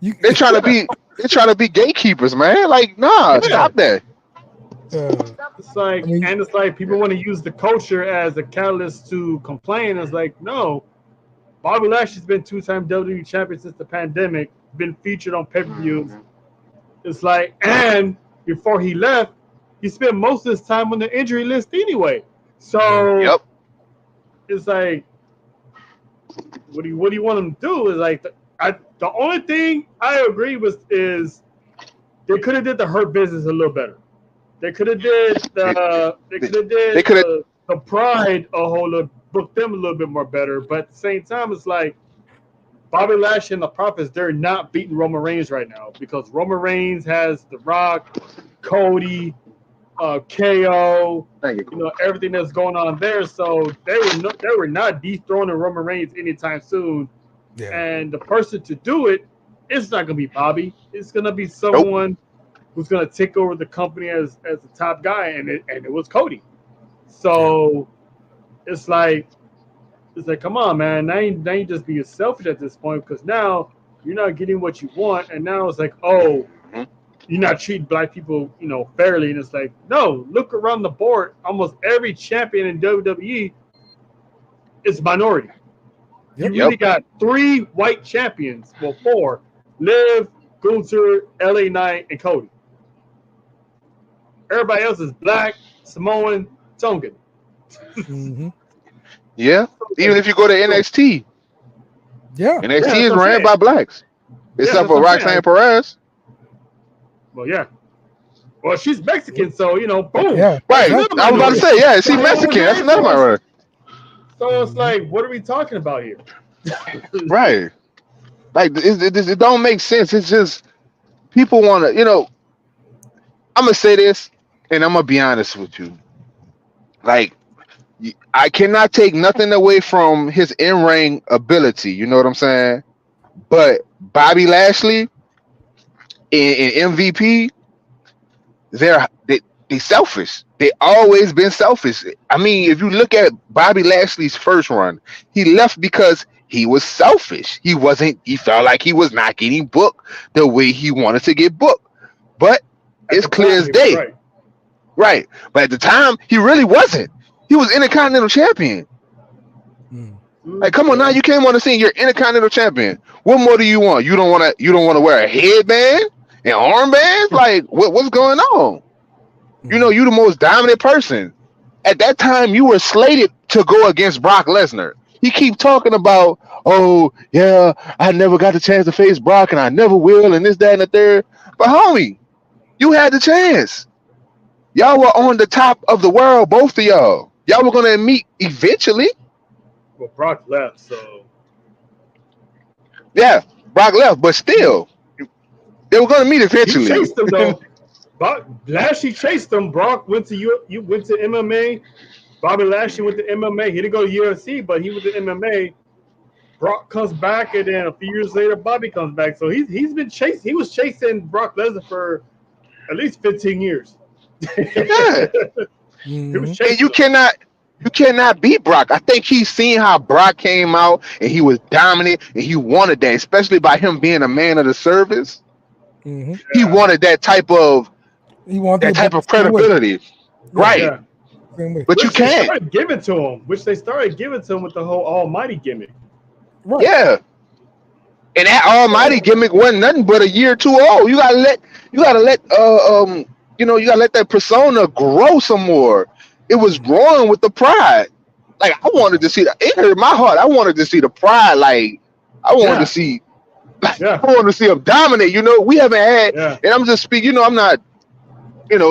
[SPEAKER 4] you
[SPEAKER 1] they try to
[SPEAKER 5] Yeah,
[SPEAKER 1] be gatekeepers, man. Like, nah,
[SPEAKER 5] yeah.
[SPEAKER 1] stop that.
[SPEAKER 4] uh, I mean,
[SPEAKER 5] It's like people want to use the culture as a catalyst to complain. It's like, no, Bobby Lashley's been two-time WWE champion since the pandemic, been featured on pay-per-views.
[SPEAKER 1] Mhm.
[SPEAKER 5] It's like, and before he left, he spent most of his time on the injury list anyway.
[SPEAKER 4] yeah.
[SPEAKER 5] So
[SPEAKER 1] Yep.
[SPEAKER 5] it's like, what do you want him to do? Is like the only thing I agree with is they could have did the Hurt Business a little better. They could have did
[SPEAKER 1] They, they could have.
[SPEAKER 5] the Pride a whole lot, booked them a little bit more better. But at the same time, it's like Bobby Lashley and the Prophets, they're not beating Roman Reigns right now because Roman Reigns has The Rock, Cody, KO,
[SPEAKER 1] Thank you.
[SPEAKER 5] everything that's going on there. So they were not dethroning Roman Reigns anytime soon.
[SPEAKER 4] Yeah.
[SPEAKER 5] And the person to do it, it's not gonna be Bobby. It's gonna be
[SPEAKER 1] Nope.
[SPEAKER 5] someone who's gonna take over the company as the top guy, and it was Cody. So it's like come on, man. Now you just being selfish at this point because now you're not getting what you want, and now it's like, oh,
[SPEAKER 1] Mhm.
[SPEAKER 5] you're not treating black people, fairly. And it's like, no, look around the board. Almost every champion in WWE is minority.
[SPEAKER 4] Yep.
[SPEAKER 5] You really got 3 white champions. Well, 4: Liv, Gunther, LA Knight, and Cody. Everybody else is black, Samoan, Tongan.
[SPEAKER 4] Mm-hmm.
[SPEAKER 1] Yeah. Even if you go to NXT,
[SPEAKER 4] Yeah.
[SPEAKER 1] NXT
[SPEAKER 5] Yeah,
[SPEAKER 1] is
[SPEAKER 5] that's what I'm
[SPEAKER 1] ran
[SPEAKER 5] saying.
[SPEAKER 1] by blacks,
[SPEAKER 5] Yeah,
[SPEAKER 1] except
[SPEAKER 5] that's
[SPEAKER 1] for
[SPEAKER 5] what I'm saying.
[SPEAKER 1] Roxanne Perez.
[SPEAKER 5] Well, yeah. Well, she's Mexican, so boom.
[SPEAKER 4] Yeah.
[SPEAKER 5] That's
[SPEAKER 1] Right.
[SPEAKER 5] another
[SPEAKER 4] Exactly.
[SPEAKER 1] I was about to
[SPEAKER 5] minority.
[SPEAKER 1] say, yeah, she
[SPEAKER 5] So what was
[SPEAKER 1] Mexican. That's
[SPEAKER 5] that
[SPEAKER 1] another
[SPEAKER 5] for?
[SPEAKER 1] minority.
[SPEAKER 5] So it's
[SPEAKER 4] Mhm.
[SPEAKER 5] like, what are we talking about here?
[SPEAKER 1] Right. Like it don't make sense. It's just people want to. I'm gonna say this, and I'm gonna be honest with you. Like I cannot take nothing away from his in ring ability. You know what I'm saying? But Bobby Lashley in MVP, they selfish. They always been selfish. I mean, if you look at Bobby Lashley's first run, he left because he was selfish. He wasn't. He felt like he was not getting booked the way he wanted to get booked. But
[SPEAKER 5] At
[SPEAKER 1] it's
[SPEAKER 5] the
[SPEAKER 1] clear
[SPEAKER 5] time,
[SPEAKER 1] as
[SPEAKER 5] he was
[SPEAKER 1] day,
[SPEAKER 5] right.
[SPEAKER 1] right? But at the time, he really wasn't. He was Intercontinental Champion.
[SPEAKER 4] Mm.
[SPEAKER 1] Like, come on now,
[SPEAKER 5] Yeah.
[SPEAKER 1] you came on the scene. You're Intercontinental Champion. What more do you want? You don't want to. You don't want to wear a headband and armbands. Like, what's going on?
[SPEAKER 4] Mm.
[SPEAKER 1] You the most dominant person. At that time, you were slated to go against Brock Lesnar. He keep talking about, oh yeah, I never got the chance to face Brock, and I never will, and this, that, and the third. But homie, you had the chance. Y'all were on the top of the world, both of y'all. Y'all were gonna meet eventually.
[SPEAKER 5] Well, Brock left, so
[SPEAKER 1] Yeah, Brock left, but still, they were gonna meet
[SPEAKER 5] he
[SPEAKER 1] eventually.
[SPEAKER 5] chased him though. Brock Lashley chased him. Brock went to you went to MMA. Bobby Lashley went to MMA. He didn't go to UFC, but he went to MMA. Brock comes back, and then a few years later, Bobby comes back. So he's been chasing. He was chasing Brock Lesnar for at least 15 years.
[SPEAKER 1] Yeah,
[SPEAKER 5] He was
[SPEAKER 4] Mhm.
[SPEAKER 1] and
[SPEAKER 5] chasing him.
[SPEAKER 1] you cannot beat Brock. I think he's seen how Brock came out and he was dominant and he wanted that, especially by him being a man of the service.
[SPEAKER 4] Mhm.
[SPEAKER 1] He
[SPEAKER 5] Yeah,
[SPEAKER 1] wanted
[SPEAKER 4] He wanted
[SPEAKER 1] that
[SPEAKER 4] to
[SPEAKER 1] type
[SPEAKER 4] book the
[SPEAKER 1] of
[SPEAKER 4] same way.
[SPEAKER 1] credibility.
[SPEAKER 4] Yeah.
[SPEAKER 1] Right.
[SPEAKER 5] yeah.
[SPEAKER 4] Same way.
[SPEAKER 1] But you
[SPEAKER 5] Which they
[SPEAKER 1] can't.
[SPEAKER 5] started giving to him. With the whole Almighty gimmick.
[SPEAKER 4] Right.
[SPEAKER 1] Yeah. And that almighty
[SPEAKER 5] So
[SPEAKER 1] gimmick wasn't nothing but a year too old. You gotta let that persona grow some more. It was
[SPEAKER 4] Mhm.
[SPEAKER 1] growing with the pride. Like I wanted
[SPEAKER 4] Okay.
[SPEAKER 1] to see that. It hurt my heart. I wanted to see the pride. Like I wanted to
[SPEAKER 5] yeah,
[SPEAKER 1] see
[SPEAKER 5] yeah,
[SPEAKER 1] I wanted to see him dominate. We haven't had,
[SPEAKER 5] yeah.
[SPEAKER 1] and I'm just speaking. I'm not,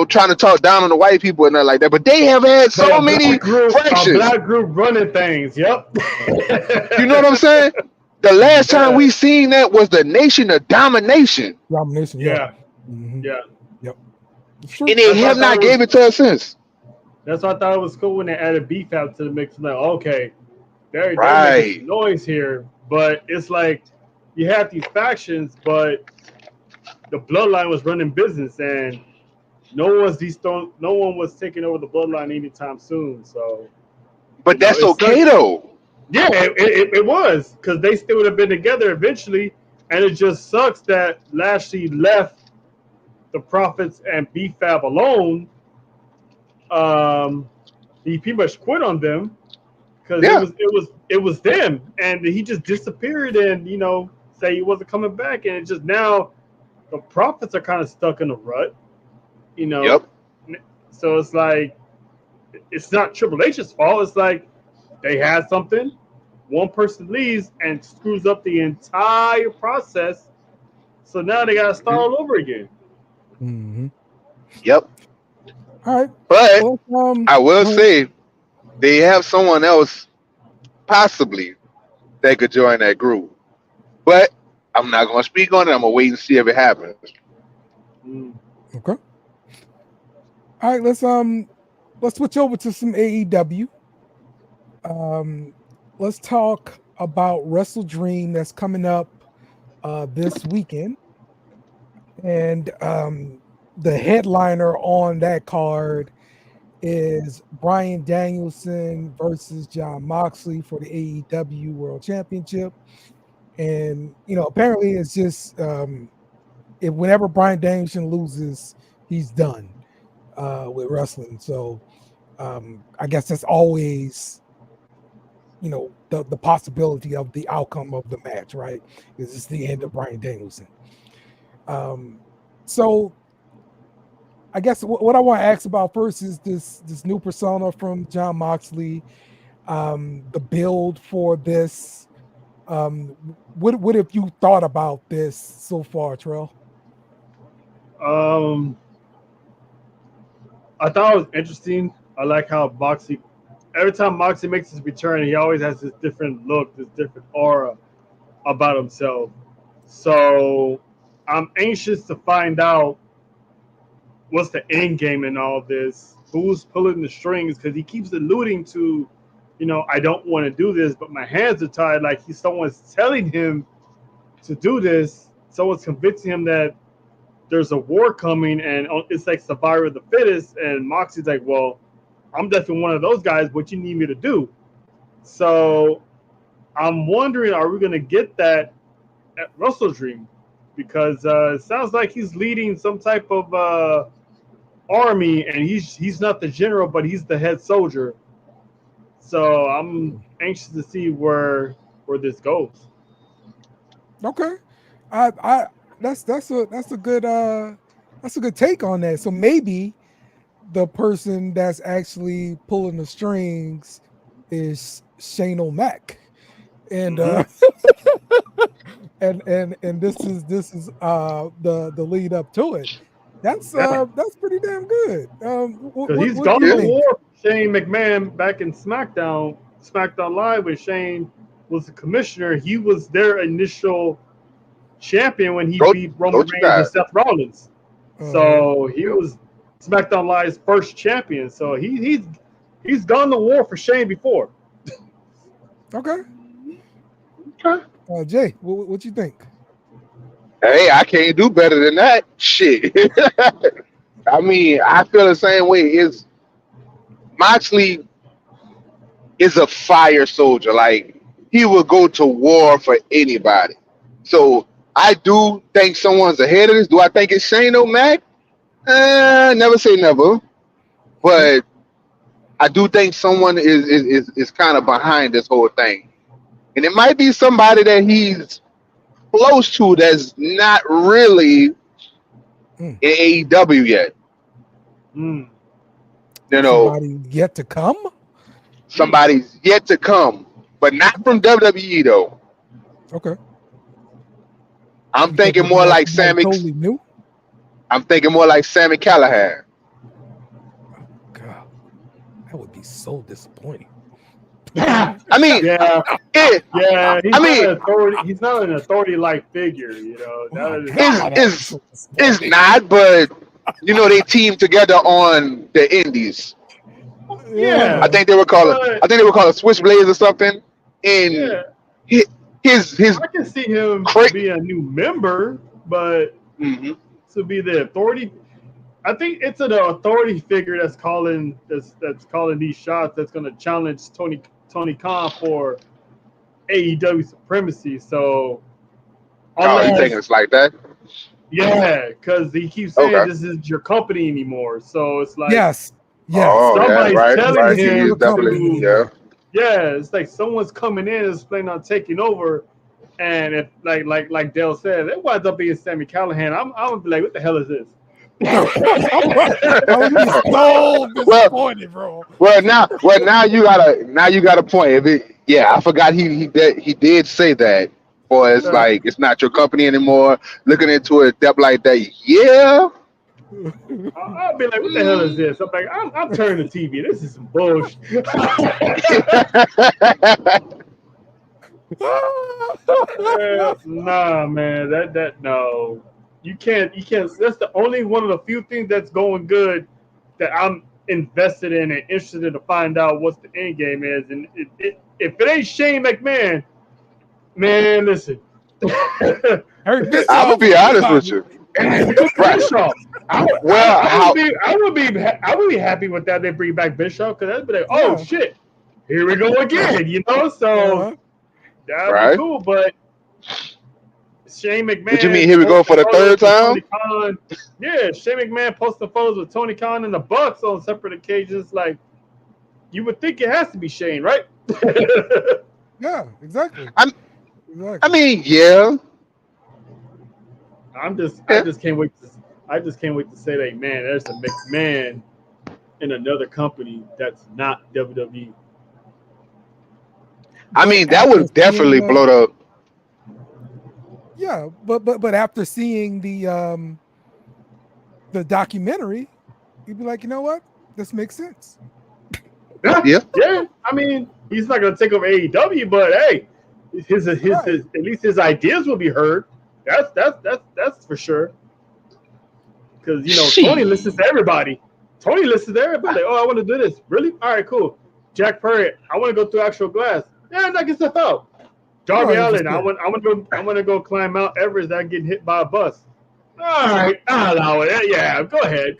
[SPEAKER 1] trying to talk down on the white people and nothing like that. But they have had
[SPEAKER 5] But
[SPEAKER 1] so many
[SPEAKER 5] a
[SPEAKER 1] fractures.
[SPEAKER 5] black group running things. Yep.
[SPEAKER 1] You know what I'm saying? The last time
[SPEAKER 5] Yeah,
[SPEAKER 1] we seen that was the Nation of Domination,
[SPEAKER 4] Domination. Yeah.
[SPEAKER 5] yeah,
[SPEAKER 4] Mhm.
[SPEAKER 5] yeah.
[SPEAKER 4] Yep. It's true.
[SPEAKER 1] and they
[SPEAKER 5] That's why I
[SPEAKER 1] have
[SPEAKER 5] thought
[SPEAKER 1] not
[SPEAKER 5] it
[SPEAKER 1] gave
[SPEAKER 5] was.
[SPEAKER 1] it to us since.
[SPEAKER 5] That's why I thought it was cool when they added beef out to the mix. I'm like, okay, they're making
[SPEAKER 1] Right.
[SPEAKER 5] some noise here, but it's like you have these factions, but the bloodline was running business, and no one was taking over the bloodline anytime soon. So
[SPEAKER 1] But that's
[SPEAKER 5] it
[SPEAKER 1] okay
[SPEAKER 5] sucks.
[SPEAKER 1] though.
[SPEAKER 5] Yeah, it was because they still would have been together eventually, and it just sucks that Lashley left the Profits and B-Fab alone. Um, he pretty much quit on them because it
[SPEAKER 1] Yeah.
[SPEAKER 5] was it was it was them, and he just disappeared and say he wasn't coming back, and it just now the Profits are kind of stuck in a rut, you know.
[SPEAKER 1] Yep.
[SPEAKER 5] So it's like it's not Triple H's fault. It's like they had something, one person leaves and screws up the entire process. So now they got to start
[SPEAKER 1] Mhm.
[SPEAKER 5] all over again.
[SPEAKER 4] Mhm.
[SPEAKER 1] Yep.
[SPEAKER 4] All right.
[SPEAKER 1] But
[SPEAKER 4] Well,
[SPEAKER 1] I will
[SPEAKER 4] go ahead.
[SPEAKER 1] say they have someone else possibly that could join that group. But I'm not gonna speak on it. I'm gonna wait and see if it happens.
[SPEAKER 5] Mm.
[SPEAKER 4] Okay. All right. Let's switch over to some AEW. Um, let's talk about Wrestle Dream that's coming up this weekend, and the headliner on that card is Bryan Danielson versus John Moxley for the AEW World Championship. And apparently it's just if whenever Bryan Danielson loses, he's done with wrestling. So I guess that's always, the possibility of the outcome of the match, right? Is it's the end of Bryan Danielson. So I guess what I want to ask about first is this new persona from Jon Moxley, the build for this. What have you thought about this so far, Trell?
[SPEAKER 5] I thought it was interesting. I like how Moxley, every time Moxley makes his return, he always has this different look, this different aura about himself. So I'm anxious to find out what's the end game in all this. Who's pulling the strings? Because he keeps alluding to, I don't want to do this, but my hands are tied. Like someone's telling him to do this. Someone's convincing him that there's a war coming, and it's like survival of the fittest. And Moxie's like, well, I'm definitely one of those guys. What you need me to do? So I'm wondering, are we going to get that at Wrestle Dream? Because it sounds like he's leading some type of army, and he's not the general, but he's the head soldier. So I'm anxious to see where this goes.
[SPEAKER 4] Okay, that's a good take on that. So maybe the person that's actually pulling the strings is Shane O'Mac, and and this is the lead up to it. That's pretty damn good.
[SPEAKER 5] Because he's gone to war with Shane McMahon back in SmackDown Live when Shane was the commissioner. He was their initial champion when he beat Roman Reigns and Seth Rollins. So he was SmackDown Live's first champion. So he's gone to war for Shane before.
[SPEAKER 4] Okay. Jay, what you think?
[SPEAKER 1] Hey, I can't do better than that. Shit. I mean, I feel the same way. Moxley is a fire soldier. Like, he will go to war for anybody. So I do think someone's ahead of this. Do I think it's Shane O'Mac? Never say never. But I do think someone is kind of behind this whole thing. And it might be somebody that he's close to that's not really in AEW yet.
[SPEAKER 4] Somebody yet to come?
[SPEAKER 1] Somebody's yet to come, but not from WWE though.
[SPEAKER 4] Okay.
[SPEAKER 1] I'm thinking more like Sammy.
[SPEAKER 4] Totally new?
[SPEAKER 1] I'm thinking more like Sammy Callahan.
[SPEAKER 4] Oh, God, that would be so disappointing.
[SPEAKER 1] I mean,
[SPEAKER 5] yeah.
[SPEAKER 1] He's
[SPEAKER 5] he's not an authority-like figure,
[SPEAKER 1] It's not, but they teamed together on the Indies.
[SPEAKER 5] Yeah,
[SPEAKER 1] I think they were called Switchblades or something. And his
[SPEAKER 5] I can see him be a new member, but to be the authority, I think it's an authority figure that's calling these shots. That's going to challenge Tony Khan for AEW supremacy. So,
[SPEAKER 1] you think it's like that?
[SPEAKER 5] Yeah, because he keeps saying this isn't your company anymore. So it's like
[SPEAKER 4] yes.
[SPEAKER 5] Somebody's telling him
[SPEAKER 1] to,
[SPEAKER 5] it's like someone's coming in and planning on taking over. And if like Dale said, it winds up being Sammy Callahan, I'm gonna be like, what the hell is this?
[SPEAKER 4] I would be so disappointed, bro.
[SPEAKER 1] Well, now you got a point. I forgot he did say that. Or it's like it's not your company anymore. Looking into it depth like that, yeah.
[SPEAKER 5] I'll be like, what the hell is this? I'm like, I'm turning the TV. This is some bullshit. Nah, man, that no. You can't. That's the only one of the few things that's going good that I'm invested in and interested in to find out what the end game is. And if it ain't Shane McMahon, man, listen.
[SPEAKER 1] I'm gonna be honest with you.
[SPEAKER 5] I would be happy with that. They bring back Bischoff because that'd be like, shit, here we go again. So that'd be cool. But Shane McMahon.
[SPEAKER 1] What you mean? Here we go for the third time?
[SPEAKER 5] Khan. Yeah, Shane McMahon posting photos with Tony Khan and the Bucks on separate occasions. Like, you would think it has to be Shane, right?
[SPEAKER 4] Yeah, exactly.
[SPEAKER 1] I mean, yeah.
[SPEAKER 5] I just can't wait to say that, man, there's a McMahon in another company that's not WWE.
[SPEAKER 1] I mean, that would definitely blow up.
[SPEAKER 4] Yeah, but after seeing the documentary, you'd be like, you know what? This makes sense.
[SPEAKER 1] Yeah.
[SPEAKER 5] Yeah. I mean, he's not gonna take over AEW, but hey, his at least his ideas will be heard. That's for sure. Because Tony listens to everybody. Oh, I want to do this. Really? All right, cool. Jack Perry, I want to go through actual glass. Yeah, knock yourself out. Darby Allin, I want to go climb Mount Everest. That getting hit by a bus. All right, I'll allow it. Yeah, go ahead.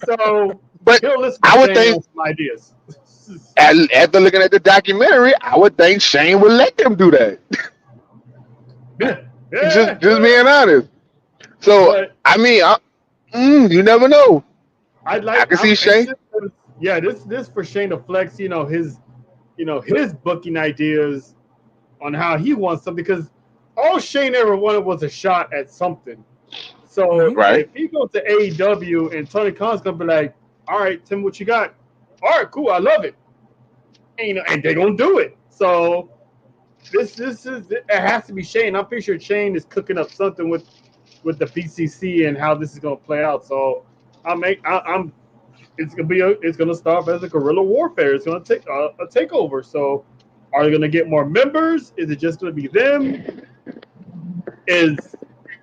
[SPEAKER 5] So
[SPEAKER 1] but
[SPEAKER 5] he'll listen.
[SPEAKER 1] I would think
[SPEAKER 5] some ideas.
[SPEAKER 1] After looking at the documentary, I would think Shane would let them do that. Just being honest. So but, I mean, you never know. I can see Shane.
[SPEAKER 5] Yeah, this for Shane to flex. His booking ideas on how he wants them, because all Shane ever wanted was a shot at something. So if he goes to AEW and Tony Khan's gonna be like, all right, Tim, what you got? All right, cool, I love it. And they're gonna do it. So this is it has to be Shane. I'm pretty sure Shane is cooking up something with the BCC and how this is gonna play out. So it's gonna start as a guerrilla warfare. It's gonna take a takeover. So are they gonna get more members? Is it just gonna be them?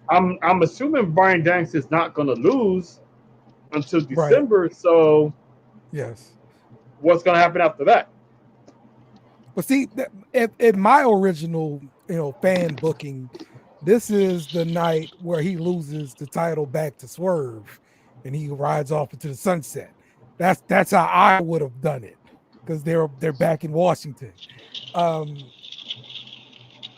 [SPEAKER 5] I'm assuming Bryan Danielson is not gonna lose until December. Right. So
[SPEAKER 4] yes,
[SPEAKER 5] what's gonna happen after that?
[SPEAKER 4] But see, at my original fan booking, this is the night where he loses the title back to Swerve, and he rides off into the sunset. That's how I would have done it, because they're back in Washington.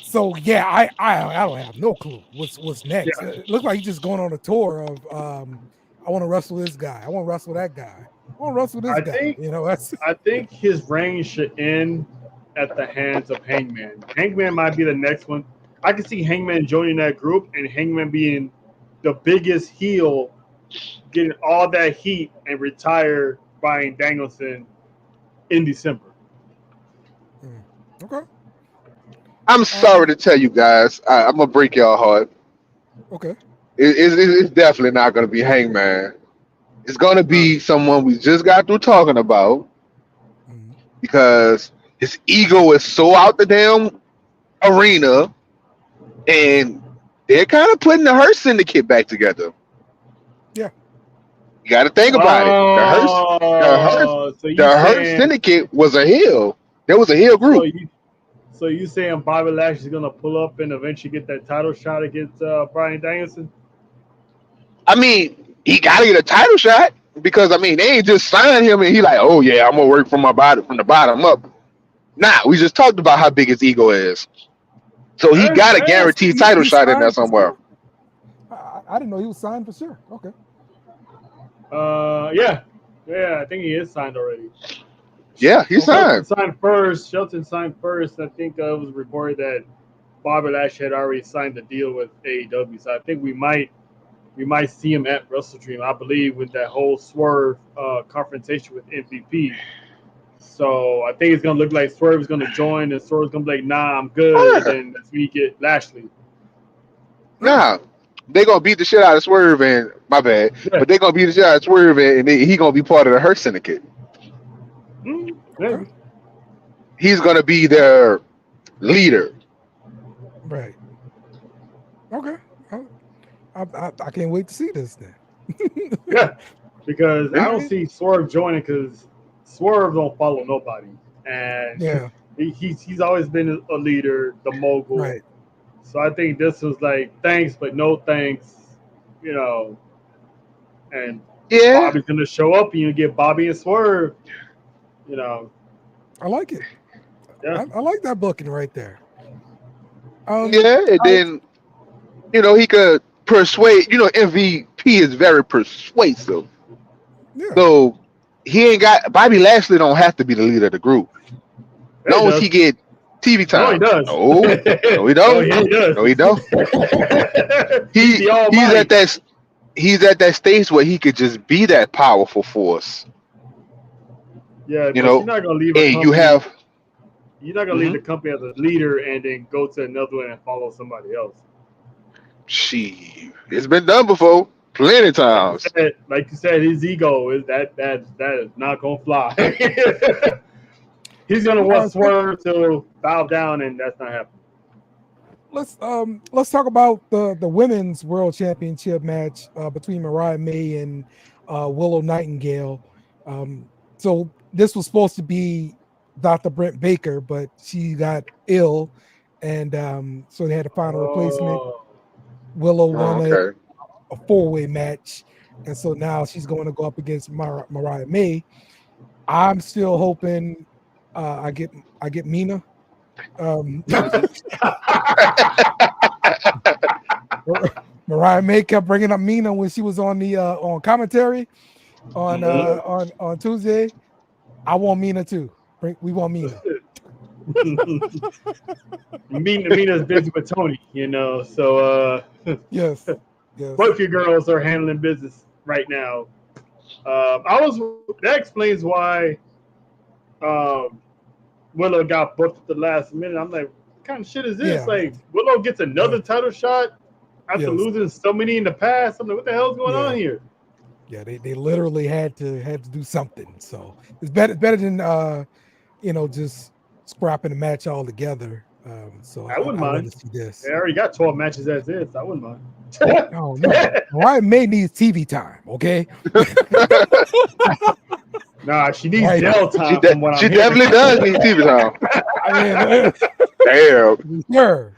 [SPEAKER 4] So yeah, I don't have no clue what's next. Yeah. It looks like he's just going on a tour of I want to wrestle this guy, I want to wrestle that guy, I want to wrestle this guy.
[SPEAKER 5] I think his reign should end at the hands of Hangman. Hangman might be the next one. I can see Hangman joining that group and Hangman being the biggest heel, getting all that heat, and retire Bryan Danielson in December.
[SPEAKER 4] Okay.
[SPEAKER 1] I'm sorry to tell you guys. I'm going to break y'all heart.
[SPEAKER 4] Okay.
[SPEAKER 1] It's definitely not going to be Hangman. It's going to be someone we just got through talking about, because his ego is so out the damn arena, and they're kind of putting the Hurt Syndicate back together.
[SPEAKER 4] Yeah.
[SPEAKER 1] You got to think about it. The Hurt Syndicate was a heel. There was a heel group.
[SPEAKER 5] So you saying Bobby Lashley's going to pull up and eventually get that title shot against Bryan Danielson?
[SPEAKER 1] I mean, he got to get a title shot, because, I mean, they ain't just signed him and he like, oh, yeah, I'm going to work from the bottom up. Nah, we just talked about how big his ego is. So he got a guaranteed title shot in there somewhere.
[SPEAKER 4] I didn't know he was signed for sure. Okay.
[SPEAKER 5] Yeah, I think he is signed already.
[SPEAKER 1] Yeah, he's signed.
[SPEAKER 5] Shelton signed first. I think it was reported that Bobby Lashley had already signed the deal with AEW. So I think we might see him at WrestleDream, I believe, with that whole Swerve confrontation with MVP. So I think it's gonna look like Swerve is gonna join, and Swerve's gonna be like, "Nah, I'm good." And that's when you get Lashley.
[SPEAKER 1] Nah, they gonna beat the shit out of Swerve, and my bad, but they gonna beat the shit out of Swerve, and he gonna be part of the Hurt Syndicate.
[SPEAKER 5] Maybe.
[SPEAKER 1] He's gonna be their leader.
[SPEAKER 4] Right. Okay. I can't wait to see this then.
[SPEAKER 5] Yeah, because I don't see Swerve joining, because Swerve don't follow nobody, and he's always been a leader, the mogul.
[SPEAKER 4] Right.
[SPEAKER 5] So I think this was like thanks but no thanks, and Bobby's gonna show up and you get Bobby and Swerve.
[SPEAKER 4] I like it.
[SPEAKER 5] Yeah.
[SPEAKER 4] I like that booking right there.
[SPEAKER 1] And then he could persuade. MVP is very persuasive.
[SPEAKER 4] Yeah.
[SPEAKER 1] So he ain't got Bobby Lashley don't have to be the leader of the group. As
[SPEAKER 5] Yeah, he
[SPEAKER 1] long as he
[SPEAKER 5] does.
[SPEAKER 1] get TV
[SPEAKER 5] No, he
[SPEAKER 1] time.
[SPEAKER 5] does.
[SPEAKER 1] No, he
[SPEAKER 5] Oh,
[SPEAKER 1] don't.
[SPEAKER 5] yeah, he does.
[SPEAKER 1] No, he don't.
[SPEAKER 5] He's the
[SPEAKER 1] He's
[SPEAKER 5] almighty.
[SPEAKER 1] at that stage where he could just be that powerful force.
[SPEAKER 5] Yeah,
[SPEAKER 1] You
[SPEAKER 5] but you're
[SPEAKER 1] know,
[SPEAKER 5] not gonna leave a
[SPEAKER 1] and you
[SPEAKER 5] company.
[SPEAKER 1] have
[SPEAKER 5] You're not gonna leave the company as a leader and then go to another one and follow somebody else.
[SPEAKER 1] she. It's been done before, plenty of times.
[SPEAKER 5] Like you said, his ego is that is not gonna fly. He's gonna want Swerve to bow down, and that's not happening.
[SPEAKER 4] Let's talk about the women's world championship match between Mariah May and Willow Nightingale. So this was supposed to be Dr. Brent Baker, but she got ill, and so they had to find a replacement. Willow won a 4-way match, and so now she's going to go up against Mariah May. I'm still hoping I get Mina. Mariah May kept bringing up Mina when she was on the on commentary on Tuesday. I want Mina too. We want Mina.
[SPEAKER 5] Mina's busy with Tony, so
[SPEAKER 4] yes.
[SPEAKER 5] Both your girls are handling business right now. That explains why Willow got booked at the last minute. I'm like, what kind of shit is this?
[SPEAKER 4] Yeah.
[SPEAKER 5] Like, Willow gets another title shot after losing so many in the past. I'm like, what the hell's going on here?
[SPEAKER 4] Yeah, they literally had to do something. So it's better than just scrapping the match altogether. So
[SPEAKER 5] I wouldn't mind.
[SPEAKER 4] To see this.
[SPEAKER 5] They already got 12 matches as is. I wouldn't mind.
[SPEAKER 4] Oh no, Mariah May needs TV time. Okay.
[SPEAKER 5] Nah, she needs Dell time.
[SPEAKER 1] She definitely does need TV time. Damn.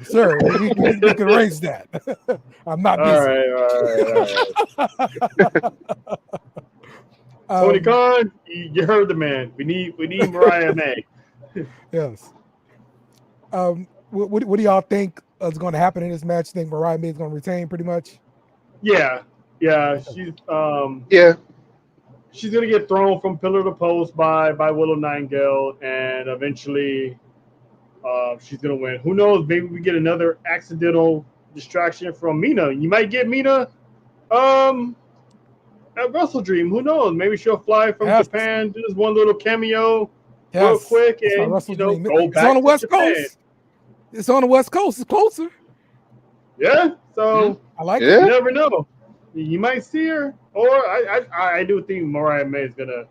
[SPEAKER 4] Sir, we can erase that. I'm not busy.
[SPEAKER 5] All right. Tony Khan, you heard the man. We need Mariah May.
[SPEAKER 4] Yes. What do y'all think is going to happen in this match? Think Mariah May is going to retain pretty much?
[SPEAKER 5] Yeah. She's gonna get thrown from pillar to post by Willow Nightingale, and eventually she's gonna win. Who knows? Maybe we get another accidental distraction from Mina. You might get Mina at Wrestle Dream. Who knows? Maybe she'll fly from Japan, do this one little cameo real quick, and go back
[SPEAKER 4] it's on the West
[SPEAKER 5] Japan.
[SPEAKER 4] Coast. It's on the West Coast. It's closer.
[SPEAKER 5] Yeah, so
[SPEAKER 4] I like it.
[SPEAKER 5] You never know. You might see her, or I do think Mariah May is gonna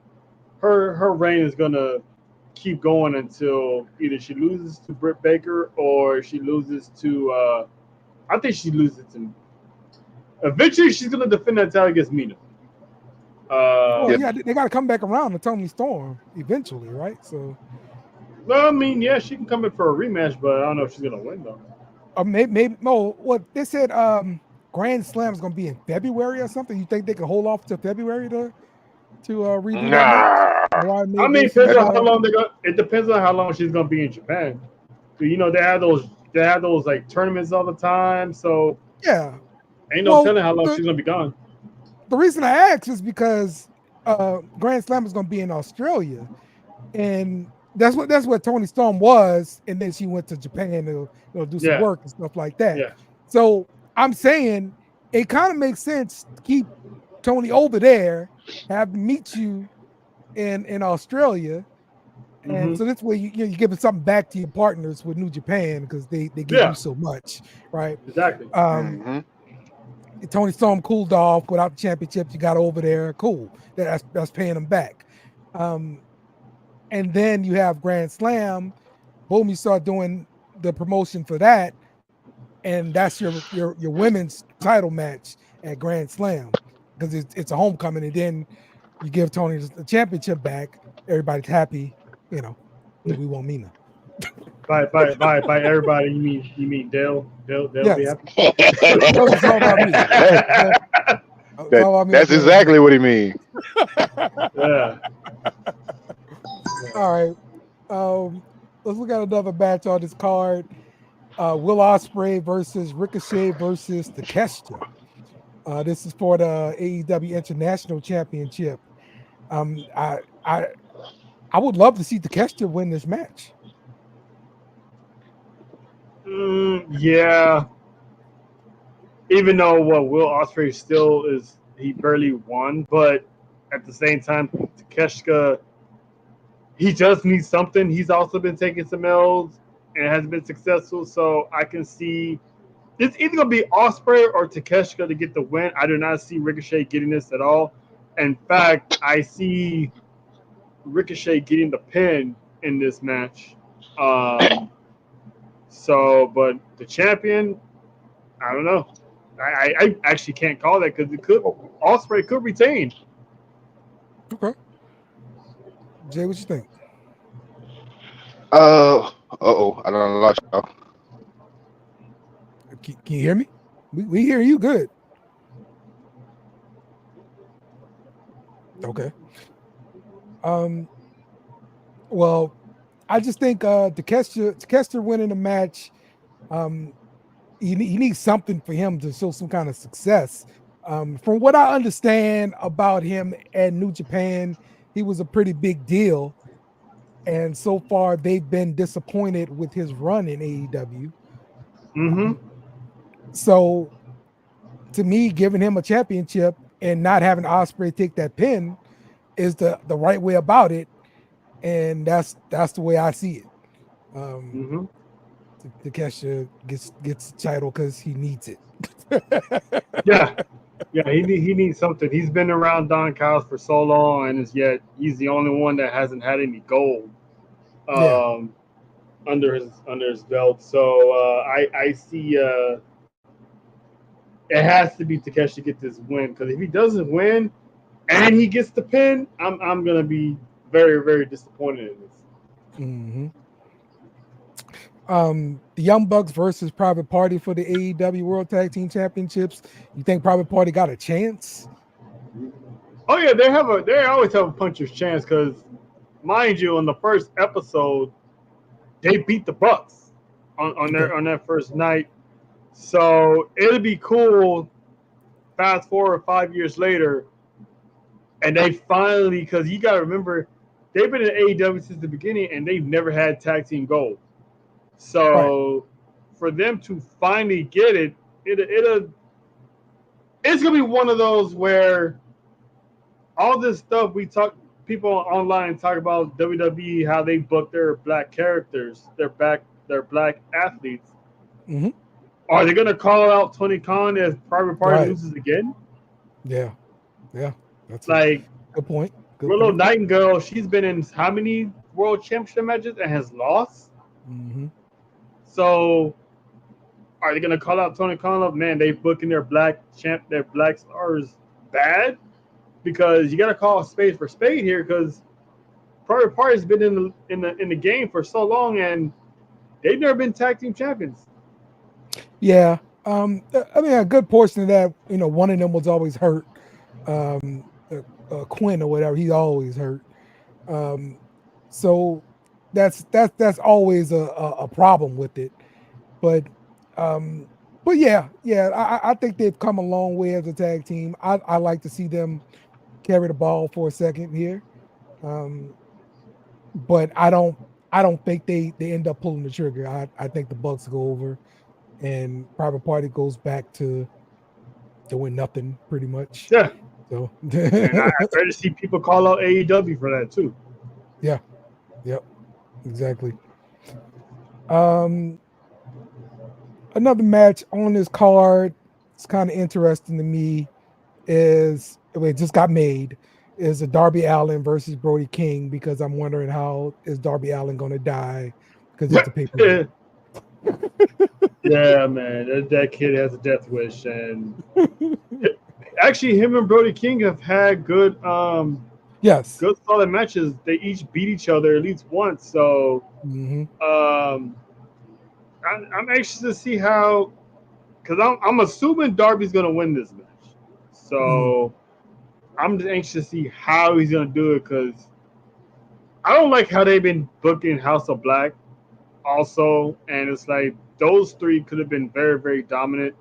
[SPEAKER 5] her reign is gonna keep going until either she loses to Britt Baker or she loses to I think she loses to. Eventually, she's gonna defend that title against Mina.
[SPEAKER 4] Yeah, they got to come back around to Tony Storm eventually, right? So.
[SPEAKER 5] Well, I mean, yeah, she can come in for a rematch, but I don't know if she's gonna win though.
[SPEAKER 4] Maybe no. What they said, Grand Slam is gonna be in February or something. You think they can hold off to February to redo that match?
[SPEAKER 5] I mean, it depends on how long it depends on how long she's gonna be in Japan. So, they have those like tournaments all the time. So
[SPEAKER 4] yeah,
[SPEAKER 5] ain't no telling how long she's gonna be gone.
[SPEAKER 4] The reason I ask is because Grand Slam is gonna be in Australia, and that's what Tony Storm was, and then she went to Japan to do some work and stuff like that.
[SPEAKER 5] Yeah.
[SPEAKER 4] So I'm saying it kind of makes sense to keep Tony over there, have him meet you in Australia, and so this way you're giving something back to your partners with New Japan because they give you so much, right?
[SPEAKER 5] Exactly.
[SPEAKER 4] Tony Storm cooled off without the championship. You got over there, cool. That's paying them back. And then you have Grand Slam. Boom, you start doing the promotion for that, and that's your women's title match at Grand Slam because it's a homecoming, and then you give Tony the championship back. Everybody's happy, we want Mina.
[SPEAKER 5] By everybody, you mean Dale? Dale be happy.
[SPEAKER 4] It's all about me.
[SPEAKER 1] That's exactly what he means.
[SPEAKER 5] Yeah.
[SPEAKER 4] All right. Let's look at another match on this card. Will Ospreay versus Ricochet versus Takeshita. This is for the AEW International Championship. Um, I I I would love to see Takeshita win this match.
[SPEAKER 5] Yeah, even though what Will Ospreay still is, he barely won, but at the same time, Takeshita, he just needs something. He's also been taking some L's and has been successful, so I can see it's either gonna be Ospreay or Takeshita to get the win. I do not see Ricochet getting this at all. In fact, I see Ricochet getting the pin in this match. But the champion, I don't know. I actually can't call that because it could Ospreay could retain.
[SPEAKER 4] Okay, Jay, what you think?
[SPEAKER 1] I don't lost y'all.
[SPEAKER 4] Can you hear me? We hear you good. Okay. Um. Well, I just think Takeshita winning the match. Um, he needs something for him to show some kind of success. From what I understand about him at New Japan, he was a pretty big deal, and so far they've been disappointed with his run in AEW.
[SPEAKER 5] Mm-hmm.
[SPEAKER 4] So, to me, giving him a championship and not having Osprey take that pin is the right way about it, and that's the way I see it. Um,
[SPEAKER 5] Mm-hmm.
[SPEAKER 4] Takeshita gets the title because he needs it.
[SPEAKER 5] Yeah. Yeah, he needs something. He's been around Don Callis for so long, and yet he's the only one that hasn't had any gold
[SPEAKER 4] Yeah.
[SPEAKER 5] under his belt. So I see it has to be Takeshi to get this win, because if he doesn't win and he gets the pin, I'm gonna be very, very disappointed in this.
[SPEAKER 4] Mm-hmm. The Young Bucks versus Private Party for the AEW World Tag Team Championships. You think Private Party got a chance?
[SPEAKER 5] Oh yeah, they always have a puncher's chance, because mind you, on the first episode, they beat the Bucks on their first night. So it'll be cool. Fast forward 5 years later, and they finally, because you got to remember, they've been in AEW since the beginning, and they've never had tag team gold. So for them to finally get it, it's gonna be one of those where all this stuff people online talk about WWE, how they book their black characters, their black athletes.
[SPEAKER 4] Mm-hmm.
[SPEAKER 5] Are they gonna call out Tony Khan as Private Party loses again?
[SPEAKER 4] Yeah, that's
[SPEAKER 5] Like,
[SPEAKER 4] a good point.
[SPEAKER 5] Willow Nightingale, she's been in how many world championship matches and has lost?
[SPEAKER 4] Mm-hmm.
[SPEAKER 5] So are they gonna call out Tony Khan? Man, they booking their black stars bad, because you gotta call a spade for spade here, because Private Party's been in the game for so long, and they've never been tag team champions.
[SPEAKER 4] Yeah. I mean, a good portion of that, one of them was always hurt. Quinn or whatever, he's always hurt. So that's always a problem with it. But yeah, I think they've come a long way as a tag team. I like to see them carry the ball for a second here. But I don't think they end up pulling the trigger. I think the Bucks go over, and Private Party goes back to doing nothing pretty much.
[SPEAKER 5] Yeah.
[SPEAKER 4] So
[SPEAKER 5] and I better see people call out AEW for that too.
[SPEAKER 4] Yeah. Yep. Exactly. Another match on this card, it's kind of interesting to me, it just got made, is a Darby Allin versus Brody King, because I'm wondering how is Darby Allin going to die, because it's a paper.
[SPEAKER 5] Yeah, man, that kid has a death wish, and actually, him and Brody King have had good solid matches. They each beat each other at least once. So, I'm anxious to see how, because I'm assuming Darby's going to win this match. So, I'm just anxious to see how he's going to do it, because I don't like how they've been booking House of Black also, and it's like those three could have been very, very dominant.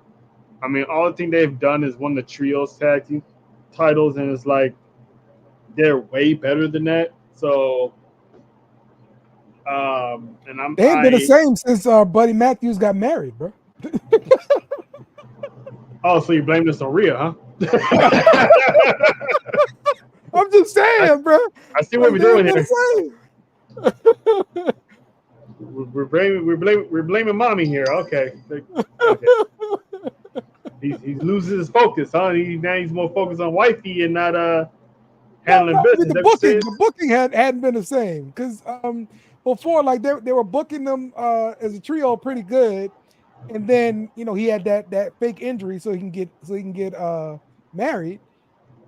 [SPEAKER 5] I mean, all the thing they've done is won the trios tag team titles, and it's like they're way better than that. So, and
[SPEAKER 4] They ain't been the same since Buddy Matthews got married, bro.
[SPEAKER 5] Oh, so you blame this on Rhea, huh?
[SPEAKER 4] I'm just saying, bro.
[SPEAKER 5] I see what we're doing here.
[SPEAKER 4] Saying.
[SPEAKER 5] We're blaming mommy here. Okay. He's losing his focus, huh? Now he's more focused on wifey and not handling business.
[SPEAKER 4] The booking hadn't been the same because before, like they were booking them as a trio pretty good, and then he had that fake injury so he can get married,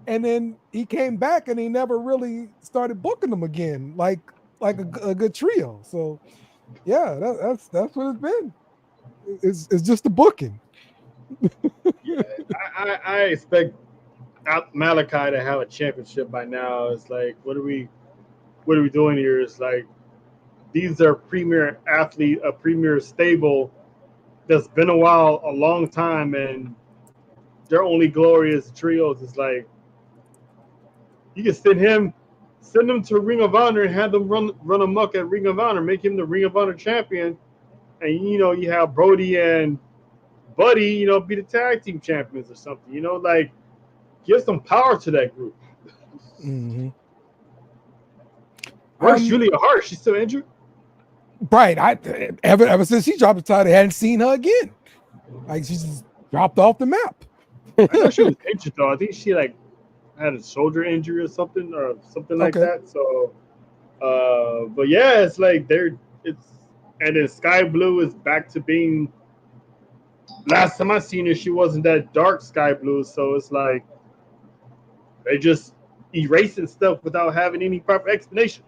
[SPEAKER 4] and then he came back and he never really started booking them again like a good trio. So yeah, that's what it's been. It's just the booking.
[SPEAKER 5] Yeah, I expect Malachi to have a championship by now. It's like, what are we doing here? It's like these are premier athlete, a premier stable that's been a long time, and their only glory is trios. It's like you can send him to Ring of Honor and have them run amok at Ring of Honor, make him the Ring of Honor champion, and you have Brody and Buddy, be the tag team champions or something. Like give some power to that group.
[SPEAKER 4] Mm-hmm.
[SPEAKER 5] Where's Julia Hart? She's still injured?
[SPEAKER 4] Right. Ever since she dropped the title, I hadn't seen her again. Like she just dropped off the map.
[SPEAKER 5] I know she was injured though. I think she had a shoulder injury or something like that. So, but yeah, it's like and then Sky Blue is back to being. Last time I seen her, she wasn't that dark sky blue. So it's like they just erasing stuff without having any proper explanation.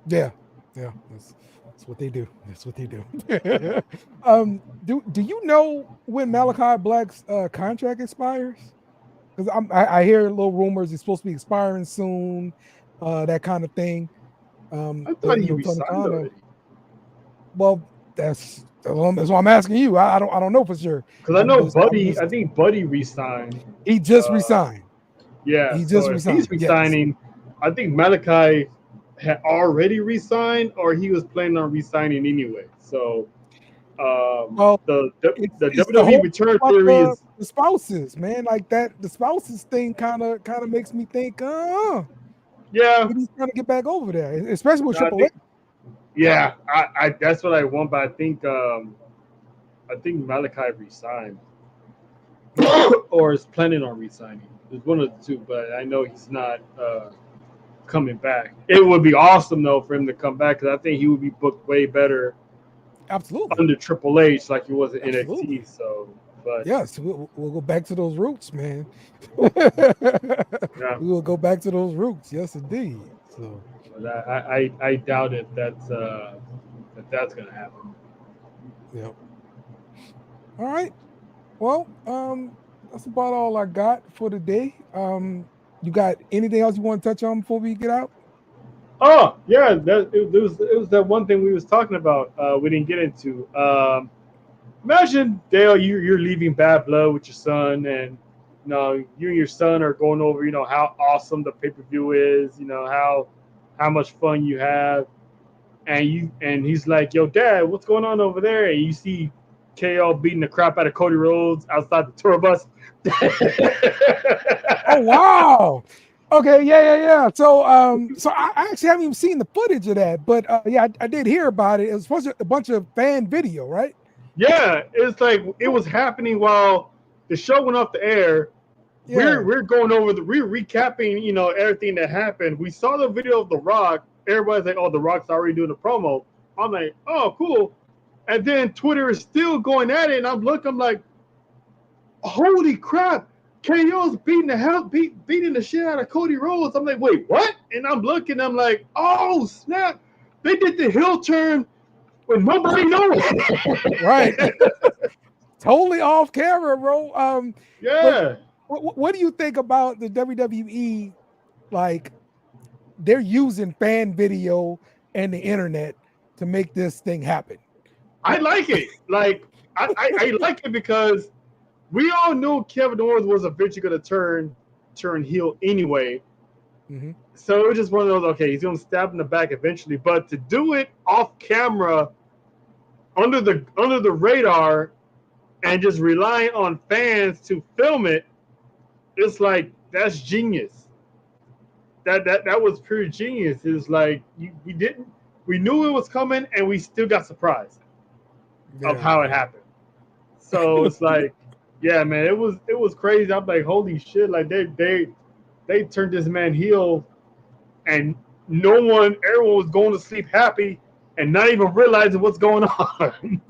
[SPEAKER 4] Yeah. That's what they do. That's what they do. Do you know when Malachi Black's contract expires? Because I hear little rumors he's supposed to be expiring soon, that kind of thing.
[SPEAKER 5] I thought he resigned already.
[SPEAKER 4] Well, that's what I'm asking you. I don't know for sure.
[SPEAKER 5] Because I know Buddy. I think Buddy resigned.
[SPEAKER 4] He just resigned.
[SPEAKER 5] Yeah,
[SPEAKER 4] he just resigned.
[SPEAKER 5] He's resigning. Yes. I think Malachi had already resigned, or he was planning on resigning anyway. So, the WWE return theory is
[SPEAKER 4] the spouses, man. Like that, the spouses thing kind of makes me think,
[SPEAKER 5] yeah,
[SPEAKER 4] he's trying to get back over there, especially with Triple H.
[SPEAKER 5] Yeah, I that's what I want, but I think Malachi resigned or is planning on resigning. There's one of the two, but I know he's not coming back. It would be awesome though for him to come back because I think he would be booked way better.
[SPEAKER 4] Absolutely.
[SPEAKER 5] Under Triple H like he was in NXT. So, but
[SPEAKER 4] yes, we'll go back to those roots, man. Yeah. We will go back to those roots. Yes, indeed. So.
[SPEAKER 5] But I doubt it. That's gonna happen.
[SPEAKER 4] Yep. All right. Well, that's about all I got for today. You got anything else you want to touch on before we get out?
[SPEAKER 5] Oh yeah, it was that one thing we was talking about. We didn't get into. Imagine Dale, you're leaving Bad Blood with your son, and you and your son are going over. How awesome the pay-per-view is. How much fun you have, and he's like, "Yo, Dad, what's going on over there?" And you see KO beating the crap out of Cody Rhodes outside the tour bus.
[SPEAKER 4] Oh wow! Okay, yeah. So I actually haven't even seen the footage of that, but yeah, I did hear about it. It was supposed to a bunch of fan video, right?
[SPEAKER 5] Yeah, it's like it was happening while the show went off the air. Yeah. We're going over we're recapping, everything that happened. We saw the video of The Rock. Everybody's like, "Oh, The Rock's already doing the promo." I'm like, "Oh, cool." And then Twitter is still going at it, and I'm like, "Holy crap! KO's beating the shit out of Cody Rhodes." I'm like, "Wait, what?" And I'm looking, I'm like, "Oh snap! They did the heel turn when nobody knows."
[SPEAKER 4] Right. Totally off camera, bro.
[SPEAKER 5] Yeah.
[SPEAKER 4] What do you think about the WWE? Like, they're using fan video and the internet to make this thing happen.
[SPEAKER 5] I like it. Like I like it because we all knew Kevin Owens was eventually going to turn heel anyway.
[SPEAKER 4] Mm-hmm.
[SPEAKER 5] So it was just one of those. Okay, he's going to stab in the back eventually, but to do it off camera, under the radar, and just relying on fans to film it, it's like that's genius. That was pure genius. It's like we knew it was coming, and we still got surprised of how it happened. So it's like, yeah, man, it was crazy. I'm like, holy shit! Like they turned this man heel, and everyone was going to sleep happy and not even realizing what's going on.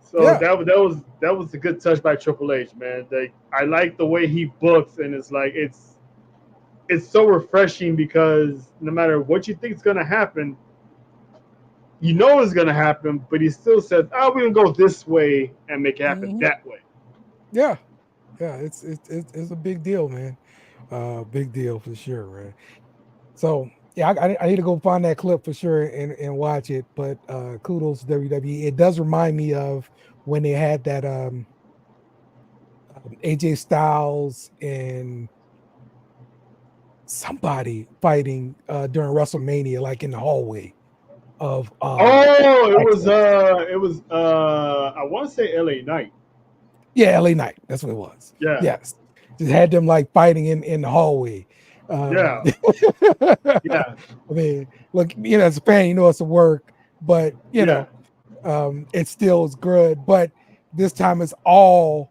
[SPEAKER 5] So
[SPEAKER 4] Yeah.
[SPEAKER 5] that was a good touch by Triple H, man. Like, I like the way he books, and it's like it's so refreshing because no matter what you think is gonna happen, you know it's gonna happen, but he still says, "Oh, we're gonna go this way and make it happen that way."
[SPEAKER 4] Yeah, it's a big deal, man. Big deal for sure, man. So yeah, I need to go find that clip for sure and watch it. But kudos to WWE. It does remind me of when they had that AJ Styles and somebody fighting during WrestleMania, like in the hallway of
[SPEAKER 5] it was I want to say LA Knight.
[SPEAKER 4] Yeah, LA Knight. That's what it was.
[SPEAKER 5] Yeah.
[SPEAKER 4] Yes. Just had them like fighting in the hallway.
[SPEAKER 5] Yeah.
[SPEAKER 4] I mean, look, as a fan, it's a work, but you know, it still is good. But this time it's all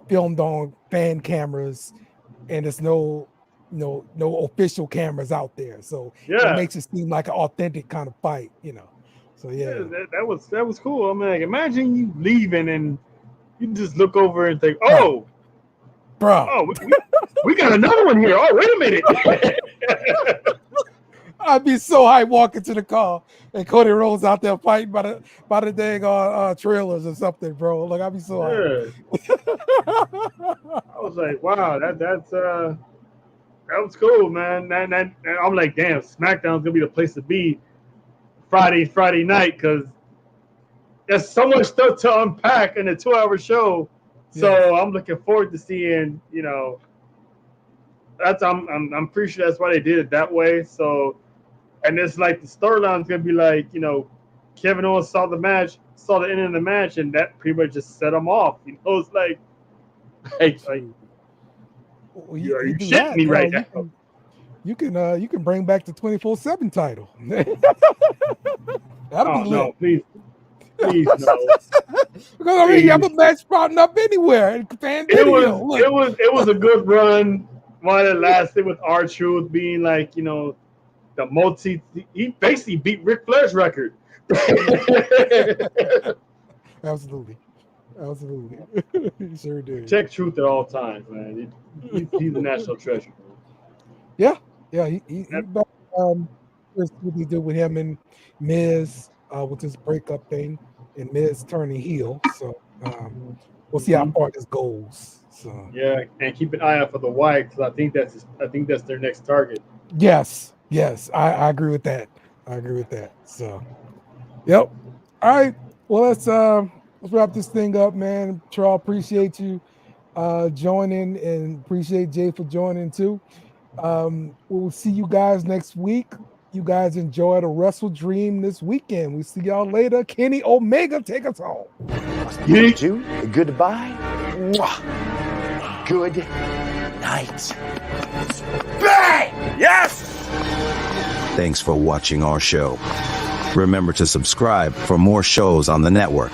[SPEAKER 4] filmed on fan cameras, and there's no official cameras out there, so it makes it seem like an authentic kind of fight, So
[SPEAKER 5] that was cool. I mean, like, imagine you leaving and you just look over and think, "Oh,
[SPEAKER 4] bro,
[SPEAKER 5] we got another one here. Oh, wait a minute."
[SPEAKER 4] I'd be so hyped walking to the car and Cody Rhodes out there fighting by the dang trailers or something, bro. Like, I'd be so hyped.
[SPEAKER 5] I was like, wow, that was cool, man. And I'm like, damn, SmackDown's gonna be the place to be Friday night, because there's so much stuff to unpack in a 2-hour show. So I'm looking forward to seeing, I'm pretty sure that's why they did it that way. So, and it's like the storyline's gonna be like, Kevin Owens saw the ending of the match, and that pretty much just set him off. It's like
[SPEAKER 4] well,
[SPEAKER 5] you shitting me right now.
[SPEAKER 4] You can bring back the 24/7 title. That'll be lit.
[SPEAKER 5] No, please no.
[SPEAKER 4] Because I mean, you have a match sprouting up anywhere.
[SPEAKER 5] It was a good run while it lasted, with R-Truth being like, he basically beat Ric Flair's record.
[SPEAKER 4] Absolutely. He sure did.
[SPEAKER 5] Check Truth at all times, man. He's a national treasure.
[SPEAKER 4] Yeah. He back, what he did with him and Miz with this breakup thing, and Miz turning heel. So we'll see how far this goes. So
[SPEAKER 5] yeah, and keep an eye out for the Wyatt, because I think that's their next target.
[SPEAKER 4] Yes, I agree with that. So, yep. All right. Well, let's wrap this thing up, man. Charles, appreciate you joining, and appreciate Jay for joining too. We'll see you guys next week. You guys enjoy the Wrestle Dream this weekend. We'll see y'all later. Kenny Omega, take us home.
[SPEAKER 3] You, goodbye. Good night. Bang! Yes!
[SPEAKER 6] Thanks for watching our show. Remember to subscribe for more shows on the network.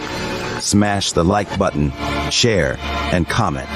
[SPEAKER 6] Smash the like button, share, and comment.